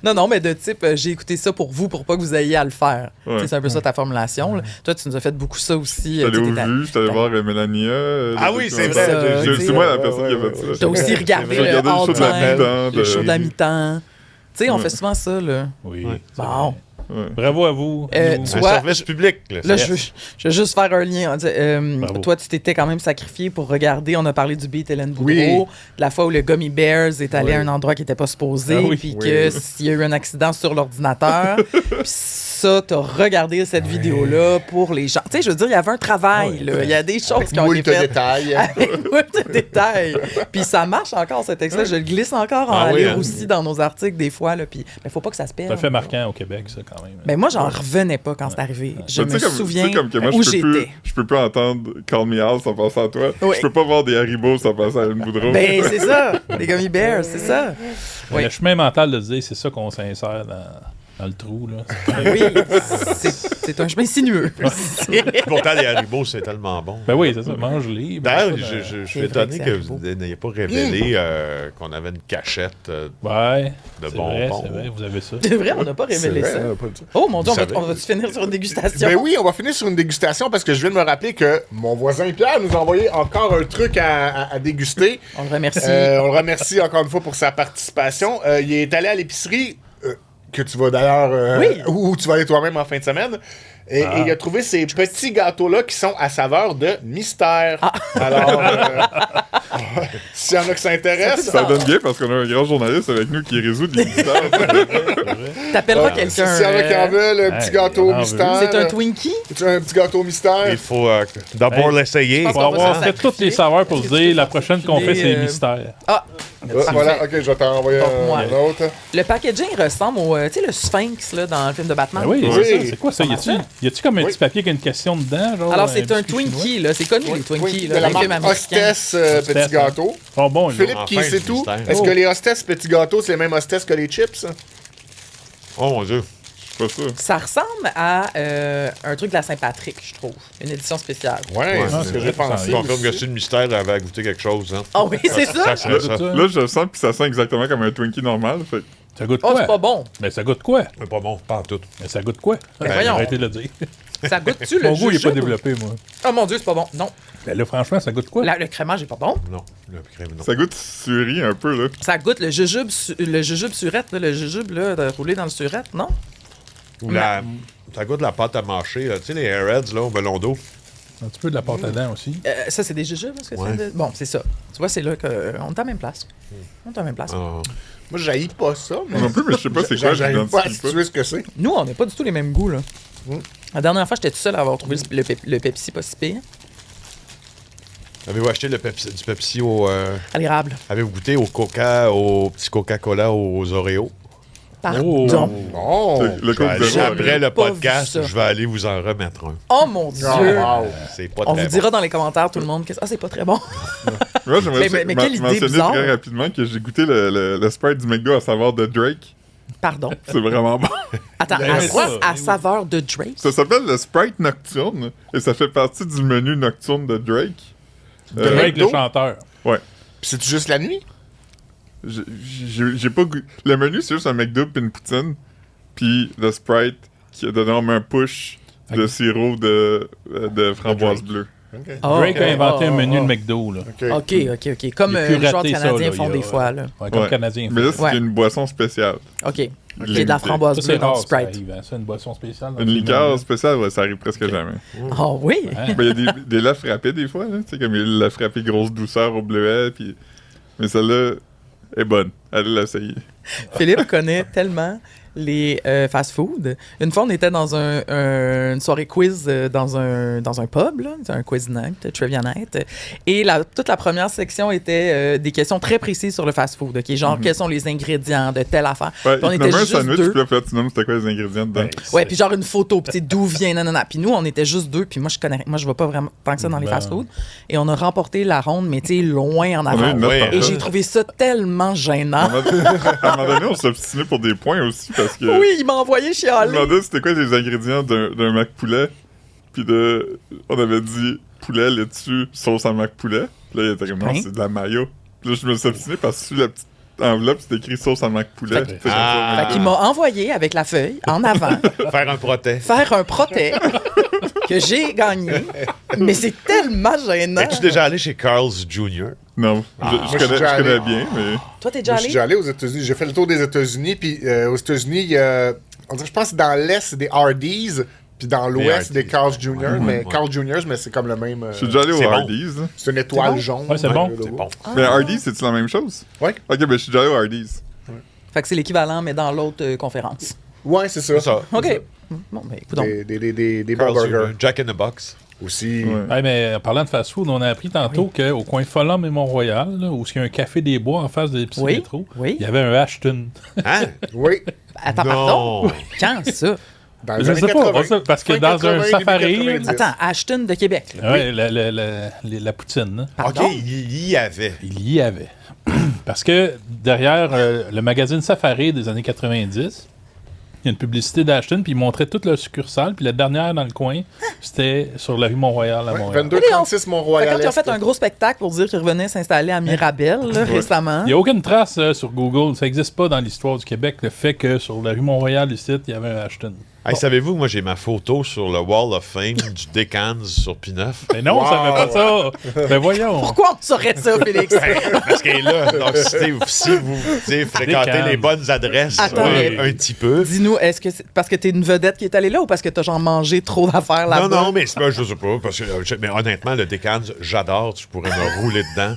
non, mais de type, j'ai écouté ça pour vous, pour pas que vous ayez à le faire. Ouais. Tu sais, c'est un peu ça ta formulation. là. Toi, tu nous as fait beaucoup ça aussi. J'étais allé tu sais, au t'es vu, j'étais allé voir Mélania. Ah oui, c'est vrai. ça, C'est moi la personne qui a fait ça. T'as aussi regardé J'ai le regardé le show de la all-time, mi-temps le show de la de- mi-temps. Tu sais, on fait souvent ça, là. Oui. Ouais. c'est Bon. Ouais. vrai. Bravo à vous. Tu Un vois, service public. Là, je veux juste faire un lien. Bravo. Toi, tu t'étais quand même sacrifié pour regarder. On a parlé du beat Hélène Boudreau, Oui. de la fois où le Gummy Bears est allé Oui. à un endroit qui n'était pas supposé, Ah oui. puis Oui. que s'il y a eu un accident sur l'ordinateur, puis ça, t'as regardé cette vidéo-là pour les gens. Tu sais, je veux dire, il y avait un travail, là. Il y a des choses qui ont Moult été faites. détails. Avec moult de détails. Puis ça marche encore, ce texte-là. Je le glisse encore en Ah oui, allure hein. aussi dans nos articles, des fois. Là. Puis, mais faut pas que ça se perde. Ça fait marquant au Québec, ça, quand même. Ben moi, j'en revenais pas quand c'est arrivé. Je Tu sais, me comme- souviens tu sais, comme que moi, où je j'étais. peux plus entendre Call Me Out sans penser à toi. Oui. Je peux pas voir des Haribo sans penser à une Boudreau. Ben, c'est ça. Les Gummy Bears, c'est ça. Mais oui. Le chemin mental de se dire, c'est ça qu'on s'insère dans le trou. Là. Oui, c'est un chemin sinueux. Pourtant, les Haribo, c'est tellement bon. Ben oui, c'est ça. Mange-les. D'ailleurs, Ben, je C'est suis vrai étonné que que c'est vous Haribo. n'ayez pas révélé qu'on avait une cachette Ouais. de C'est bonbons. vrai, vous avez ça. C'est vrai, on n'a pas révélé C'est ça. vrai, pas du tout. Oh mon Dieu, Vous savez. on va-tu finir sur une dégustation? Ben oui, on va finir sur une dégustation parce que je viens de me rappeler que mon voisin Pierre nous a envoyé encore un truc à déguster. On le remercie. On le remercie encore une fois pour sa participation. Il est allé à l'épicerie, que tu vas d'ailleurs, Oui. où tu vas aller toi-même en fin de semaine. Et il a trouvé ces petits gâteaux-là qui sont à saveur de mystère. Alors, s'il y en a qui s'intéressent, Ça donne bien parce qu'on a un grand journaliste avec nous qui résout des mystères. T'appelleras s'il quelqu'un. y en a qui en veulent, un Hey, petit gâteau il en veut. mystère. C'est un Twinkie? Tu veux un petit gâteau mystère? Il faut d'abord Hey. l'essayer. Je Pour pense qu'on va avoir s'en fait sacrifier. toutes les saveurs pour se dire, la prochaine qu'on fait, c'est les mystères. Ah! Voilà, ok, je vais t'en envoyer Porte-moi. un autre. Le packaging ressemble au, tu sais, le Sphinx là, dans le film de Batman. Ben oui, Oui. c'est ça. C'est quoi ça? Y a-tu comme un Oui. petit papier qui a une question dedans? Genre, Alors, c'est un biscuit chinois? Twinkie, là. C'est connu, les Twinkies, Oui, là, de la les films marque américains. Hostess Hostess, Petit hein. Gâteau. Ils sont bons, les Philippe, Enfin, qui du sait tout? mystère. Est-ce Oh. que les Hostess Petit Gâteau, c'est les mêmes Hostess que les chips? Oh mon Dieu. Je suis pas sûr. Ça ressemble à un truc de la Saint-Patrick, je trouve. Une édition spéciale. Ouais, Ah, c'est ce c'est que j'ai vrai, pensé. Je confirme que aussi. c'est le mystère avait à goûter quelque chose. Hein. Ah oui, c'est ça? Ça serait ça. Là, je le sens, puis ça sent exactement comme un Twinkie normal. Fait que Ça goûte Oh, quoi? c'est pas bon. Mais ça goûte quoi? C'est pas bon, pas en tout. Mais ça goûte quoi? voyons. Arrêtez de le dire. Ça goûte-tu le Mon goût, il est pas jujube? développé, moi. Oh mon Dieu, c'est pas bon. Non. Ben là, franchement, ça goûte quoi? Le crémage est pas bon. Non, le crème, non. ça goûte surri un peu, là. Ça goûte le jujube surette, là, le jujube là, roulé dans le surette, non? Ou ça goûte la pâte à mâcher. Tu sais, les Airheads, là, au ballon d'eau. Un petit peu de la pâte à dents aussi. Ça, c'est des jujubes, est-ce que Ouais. c'est Bon, c'est ça. Tu vois, c'est là qu'on est à la même place. On est à la même place. Ah. Moi, j'haïs pas ça, mais. Non plus, mais je sais pas c'est quoi, J'arrive pas à j'identifie pas. situer ce que c'est. Nous, on n'a pas du tout les mêmes goûts, là. Mm. La dernière fois, j'étais tout seul à avoir trouvé le Pepsi pas si pire. Avez-vous acheté du Pepsi au. À l'érable. Avez-vous goûté au petit Coca-Cola aux Oreos? Pardon. Non! Le Coke Zéro, Après le pas vu podcast, ça. je vais aller vous en remettre un. Oh mon Dieu! Wow. C'est pas On très vous bon. dira dans les commentaires, tout le monde, que c'est pas très bon. Moi, j'aimerais Mais quelle idée mentionner bizarre. très rapidement que j'ai goûté le Sprite du McDo à savoir de Drake. Pardon. C'est vraiment bon. Attends, Mais à ça, quoi? À oui. saveur de Drake? Ça s'appelle le Sprite Nocturne et ça fait partie du menu nocturne de Drake. De Drake, le McDo? chanteur. Ouais. Puis c'est juste la nuit? J'ai pas goûté. Le menu, c'est juste un McDo pis une poutine. Puis le Sprite qui a donné un push de sirop de framboise bleue. Oh, Drake a inventé un menu oh. de McDo, là. OK. Comme Il a les joueurs piraté ça, canadiens là, font il y a- des fois, là. Ouais, comme Ouais. Canadien. Mais là, c'est Ouais. une boisson spéciale. OK. C'est de la Limité. framboise Ça, c'est bleue dans rare, le ça Sprite. arrive, hein. Ça, une boisson spéciale. dans Une le liqueur film, spéciale, ouais, ça arrive presque jamais. Oh oui? hein. Ben, il y a des laits frappés des fois, là. Tu sais, comme il y a le lait frappé grosse douceur au bleuet. Puis... Mais celle-là est bonne. Allez l'essayer. Philippe connaît tellement les fast-food. Une fois, on était dans une soirée quiz dans un pub, là, un quiz night, trivia night. Et toute la première section était des questions très précises sur le fast-food. OK? Genre, quels sont les ingrédients de telle affaire. Ouais, Puis on il était nommait un juste sandwich, deux. puis là, tu nommes c'était quoi les ingrédients dedans. Ben, Ouais, puis genre une photo, puis tu sais, d'où vient, nanana. Puis nous, on était juste deux, puis moi, je vais pas vraiment tant que ça dans les Ben. fast-food. Et on a remporté la ronde, mais tu sais, loin en On a eu avant. une note Ouais. parfaite. Et j'ai trouvé ça tellement gênant. À un moment donné, on s'obstinait pour des points aussi parce que. Oui, il m'a envoyé Je chialer. me demandais c'était quoi les ingrédients d'un mac poulet. Puis on avait dit poulet, laitue, sauce à mac poulet. Puis là, il était comme non, Hein? c'est de la mayo. Puis là, je me suis obstiné parce que sur la petite enveloppe, c'était écrit sauce à mac poulet. Fait Fait Ah. Fait qu'il m'a envoyé avec la feuille en avant Faire un protet. faire un protet que j'ai gagné. Mais c'est tellement gênant. Es-tu déjà allé chez Carl's Jr.? Non, je connais bien, mais... Toi, t'es déjà Je suis allé? déjà allé aux États-Unis. J'ai fait le tour des États-Unis. Puis aux États-Unis, il y a, on dirait, je pense que dans l'Est, c'est des Hardee's. Puis dans l'Ouest, des Carl's Jr. Mais Carl's Jr., mais c'est comme le même. Je suis déjà allé au c'est bon. Hardee's. Là. C'est une étoile C'est bon? jaune. Ouais, c'est bon. C'est bon. Mais Hardee's, c'est-tu la même chose? Ouais. Ok, ben je suis déjà allé au Hardee's. Fait que c'est l'équivalent, mais dans l'autre conférence. Ouais, c'est ça. C'est ça. OK. Bon, ben, écoute donc. Des bons Carl's burgers. Jr., Jack in the Box. Aussi. Ouais. Ouais, mais en parlant de fast-food, on a appris tantôt qu'au coin Folum et Mont-Royal, là, où il y a un café des Bois en face de l'épicerie Oui, métro, oui. il y avait un Ashton. Hein? Oui. Attends, Non. pardon? Quand, ça? Dans les Je années sais pas, 80. parce que Fin dans 80, un début safari, 90. Attends, Ashton de Québec. Là. Ouais, la poutine, là, Pardon? OK, il y avait. il y avait. Parce que derrière le magazine Safari des années 90, il y a une publicité d'Ashton, puis ils montraient toute leur succursale, puis la dernière dans le coin, c'était sur la rue Mont-Royal à Ouais, Montréal. 2236 Fait Mont-Royal. quand ils ont fait un gros spectacle pour dire qu'ils revenaient s'installer à Mirabel là, récemment. Il n'y a aucune trace sur Google, ça n'existe pas dans l'histoire du Québec, le fait que sur la rue Mont-Royal, ici, il y avait un Ashton. Hey, savez-vous, moi, j'ai ma photo sur le Wall of Fame du Decans sur P9. Mais non, ça ne fait pas ça. Mais voyons. Pourquoi on saurait ça, Félix? Parce qu'elle est là. Donc, si vous fréquentez Decans. les bonnes adresses, Attends, mais- un petit peu. Dis-nous, est-ce que c'est parce que t'es une vedette qui est allée là ou parce que t'as genre mangé trop d'affaires là-bas? Non, mais c'est pas, je sais pas, parce que, mais honnêtement, le Decans, j'adore, tu pourrais me rouler dedans,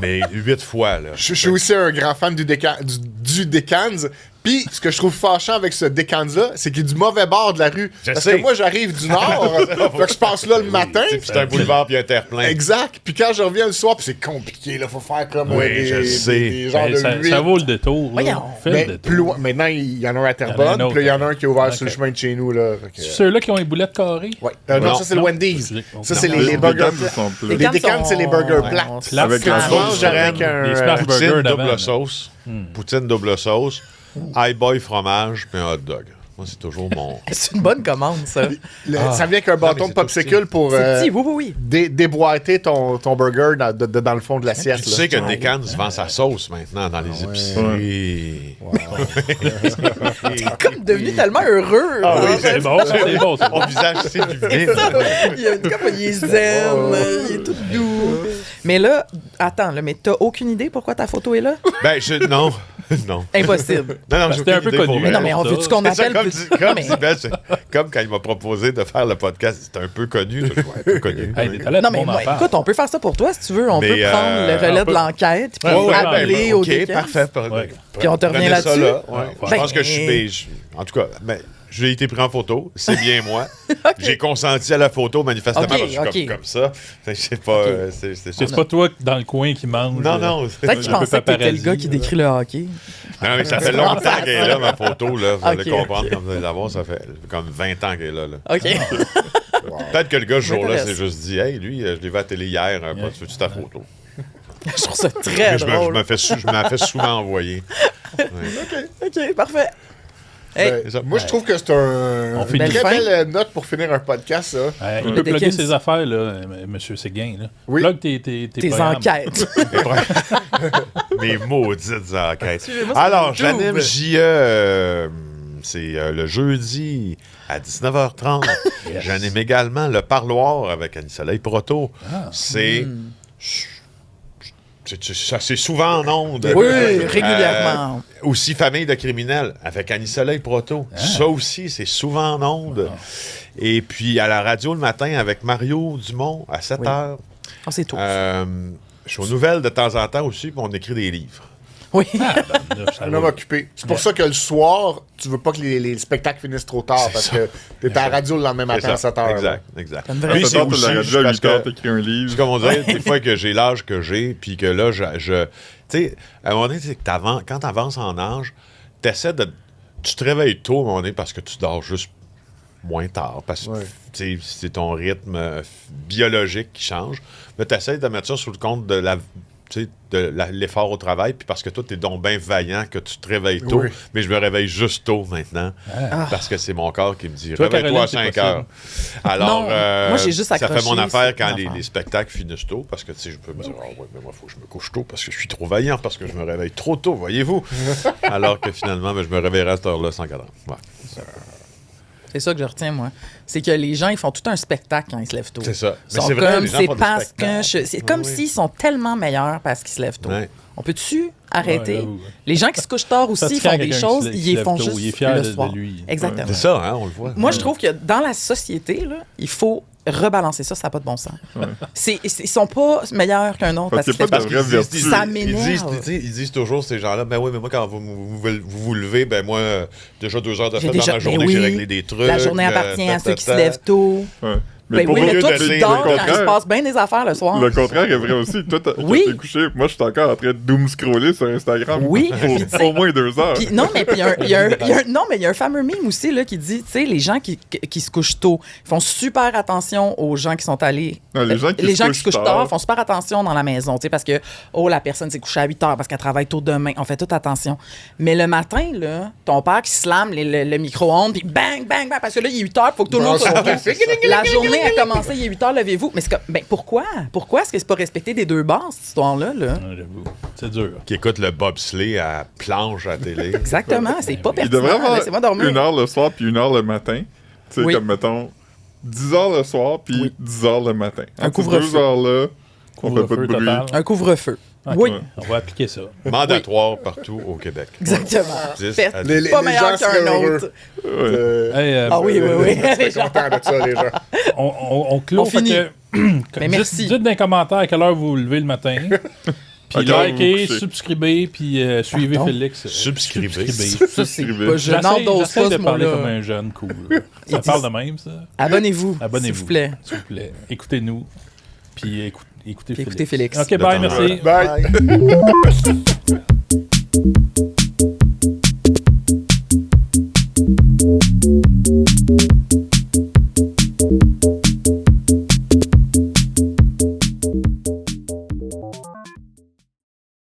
mais 8 fois, là. Je suis aussi un grand fan du Decans. Puis, ce que je trouve fâchant avec ce Decans-là, c'est qu'il est du mauvais bord de la rue. Je Parce sais. que moi, j'arrive du nord, fait que je passe là le matin. Puis c'est un boulevard puis un terre-plein. Exact. Puis quand je reviens le soir, puis c'est compliqué, là, faut faire comme Oui, je sais. des genres Ben, de ça, huit. ça vaut le détour. Là. Voyons. Fais le Mais détour. plus loin, maintenant, il y en a un à Il y en a Terrebonne, un autre. puis là, il y en a un qui est ouvert Ok. sur le chemin de chez nous, là. Fait que, C'est ceux-là qui ont les boulettes carrées? ouais. Non, Non. ça, c'est le Non. Wendy's. Non. Ça, c'est Non. les burgers Decans, plats. ils sont plus. Les Decans Decans, c'est les burgers plates. Plate. Avec Que la tu sauce. manges avec un... Les smash burgers Poutine d'avant. double là. sauce, poutine double sauce, boy fromage puis un hot dog. Moi, c'est toujours mon... C'est une bonne commande, ça. Ça vient avec un bâton de c'est popsicle pour C'est petit, oui. déboîter ton burger dans le fond de l'assiette. Puis tu là. sais que Decans vend sa sauce maintenant dans les épiceries. T'es comme devenu tellement heureux. Ah là. oui, C'est bon, ça, c'est bon. c'est bon. Mon visage s'illumine. Il, il est zen, il est tout doux. Mais là, attends, là, mais t'as aucune idée pourquoi ta photo est là? Ben, non. Non. Impossible. Non, C'était un peu connu. Mais non, mais on veut-tu qu'on C'est ça, appelle comme, plus... comme Non, mais- dit Ben, c'est comme quand il m'a proposé de faire le podcast, c'était un peu connu. Je vois, un peu connu. Hey, des toilettes, Non, tout le mais monde en moi, parle. écoute, on peut faire ça pour toi si tu veux. On Mais, peut prendre le relais on peut- de l'enquête puis Ouais, ouais, appeler au OK, Decans. parfait. Ouais. Puis on te revient Prenez ça là-dessus. là, ouais. Ouais. Je pense que en tout cas, j'ai été pris en photo, c'est bien moi. J'ai consenti à la photo, manifestement, OK, parce que je suis OK. comme ça. Fait que c'est pas... c'est C'est pas toi dans le coin qui mange. Non. Peut-être qu'il Un peu pensait que t'étais le paparazzi, gars qui là. décrit le hockey. Non, mais ça fait longtemps qu'elle est là, ma photo. Là. Vous allez OK, comprendre OK. quand vous allez la voir. Ça fait comme 20 ans qu'elle est là. OK. Peut-être que le gars, ce jour-là, M'intéresse. s'est juste dit « Hey, lui, je l'ai vu à la télé hier. Tu veux-tu ta photo? Je trouve ça très Mais je drôle. me fais souvent envoyer. OK, parfait. Hey, Ben, C'est ça. moi, je trouve que c'est une finit. très Fin. belle note pour finir un podcast, ça. Il Le peut plugger Dickens. ses affaires, là, monsieur Séguin. Là. Oui. Plug tes tes programmes. enquêtes. Mes maudites enquêtes. Suivez-moi sur Alors, YouTube. j'anime JE. C'est le jeudi à 19h30. J'anime également le parloir avec Annie-Soleil Proto. C'est... C'est souvent en ondes. Oui, régulièrement. Aussi Famille de criminels avec Annie-Soleil Proto. Ça aussi, c'est souvent en ondes. Et puis à la radio le matin avec Mario Dumont à 7h. Oh, c'est tout. Je suis aux nouvelles de temps en temps aussi, puis on écrit des livres. Oui. Un homme occupé. C'est pour ça que le soir, tu veux pas que les spectacles finissent trop tard, parce que t'es à la radio le lendemain matin à 7 h. Exact. Une vraie- Lui, Ça c'est tente de aussi la radio à parce 8 heures, que... t'écris un livre. C'est comme on dirait, des fois que j'ai l'âge que j'ai, puis que là, tu sais, à un moment donné, c'est que quand t'avances en âge, tu te réveilles tôt à un moment donné parce que tu dors juste moins tard, parce que Ouais. tu sais, c'est ton rythme biologique qui change. Mais tu essaies de mettre ça sous le compte de l'effort au travail, puis parce que toi, t'es donc bien vaillant que tu te réveilles tôt, Oui. mais je me réveille juste tôt maintenant, parce que c'est mon corps qui me dit Toi, réveille-toi à Caroline, 5 c'est heures. Alors, Non, moi, j'ai juste ça fait accroché mon affaire sur quand mon affaire. les spectacles finissent tôt, parce que tu sais, je peux me dire, ouais, mais moi, il faut que je me couche tôt parce que je suis trop vaillant, parce que je me réveille trop tôt, voyez-vous. Alors que finalement, je me réveillerai à cette heure-là sans cadran. Ouais. C'est ça que je retiens, moi. C'est que les gens, ils font tout un spectacle quand ils se lèvent tôt. C'est ça. Ils sont c'est vrai, comme, les gens c'est font du parce spectacle. que... C'est comme Oui. s'ils sont tellement meilleurs parce qu'ils se lèvent tôt. Ouais. On peut-tu arrêter? Ouais, j'avoue, ouais. Les gens qui se couchent tard aussi, ils font des choses, ils les font juste Il est fier le de soir. lui. Exactement. C'est ça, hein, on le voit. Moi, je trouve que dans la société, là, il faut rebalancer ça, ça n'a pas de bon sens. Ils sont pas meilleurs qu'un autre Parce parce qu'il y a qu'ils pas de se vraie lèvent tôt. vertu. Ça Ils m'énerve. disent toujours, ces gens-là, ben oui, mais moi, quand vous levez, ben moi, déjà 2 heures de J'ai fait déjà- dans ma journée, ben oui, j'ai réglé des trucs. La journée appartient à ceux qui se ta. lèvent tôt. Ouais. Ben pour oui, vrai, mais toi, de tu dire dors le quand il se contraire. passe bien des affaires le soir. Le contraire est vrai aussi. Toi, quand Oui. t'es couché, moi, je suis encore en train de doom scroller sur Instagram. Oui, puis tu Pour sais- au moins 2 heures. Puis, non, mais puis non, mais il y a un fameux meme aussi là, qui dit, tu sais, les gens qui se couchent tôt, ils font super attention aux gens qui sont allés. Non, les gens qui se couchent tard tard font super attention dans la maison, tu sais, parce que, la personne s'est couchée à 8 heures parce qu'elle travaille tôt demain. On fait toute attention. Mais le matin, là, ton père qui slame le micro-ondes, puis bang, bang, bang, parce que là, il est 8 heures, il faut que tout le monde soit couché. La journée a commencé, il est 8 heures, levez-vous. Mais c'est comme, ben pourquoi? Pourquoi est-ce que c'est pas respecté des deux bases, cette histoire-là? Là? Ouais, j'avoue. C'est dur. Qui écoute le bobsleigh à planche à la télé. Exactement, c'est pas Il pertinent. devrait avoir Laissez-moi dormir. 1 heure le soir puis 1 heure le matin. Tu sais, Oui. comme mettons 10 heures le soir puis Oui. 10 heures le matin. Un Entre ces couvre-feu. 2 heures-là, on fait pas de Couvre-feu bruit. total. Un couvre-feu. Ok, Oui, On va appliquer ça. Mandatoire partout au Québec. exactement. 10 Fait- à Les- pas les meilleur gens seraient qu'un heureux. autre. Hey, Ah oui, oui, oui. Je Les suis gens. content de ça, les gens. on clôt. On fait finit. que- Mais merci. Dites dans les commentaires à quelle heure vous vous levez le matin. Puis À quelle heure vous likez, vous couchez. subscribez, puis suivez Pardon? Félix. Subscribez. Ça, c'est Subscribez. pas gênant d'ose J'essaie pas de ce parler comme mot-là. un jeune cool. Ça dit- parle de même, ça. Abonnez-vous, Abonnez-vous. s'il vous plaît. S'il vous plaît. Écoutez-nous. Puis écoutez Écoutez Félix. OK, bye, merci. Voilà. Bye.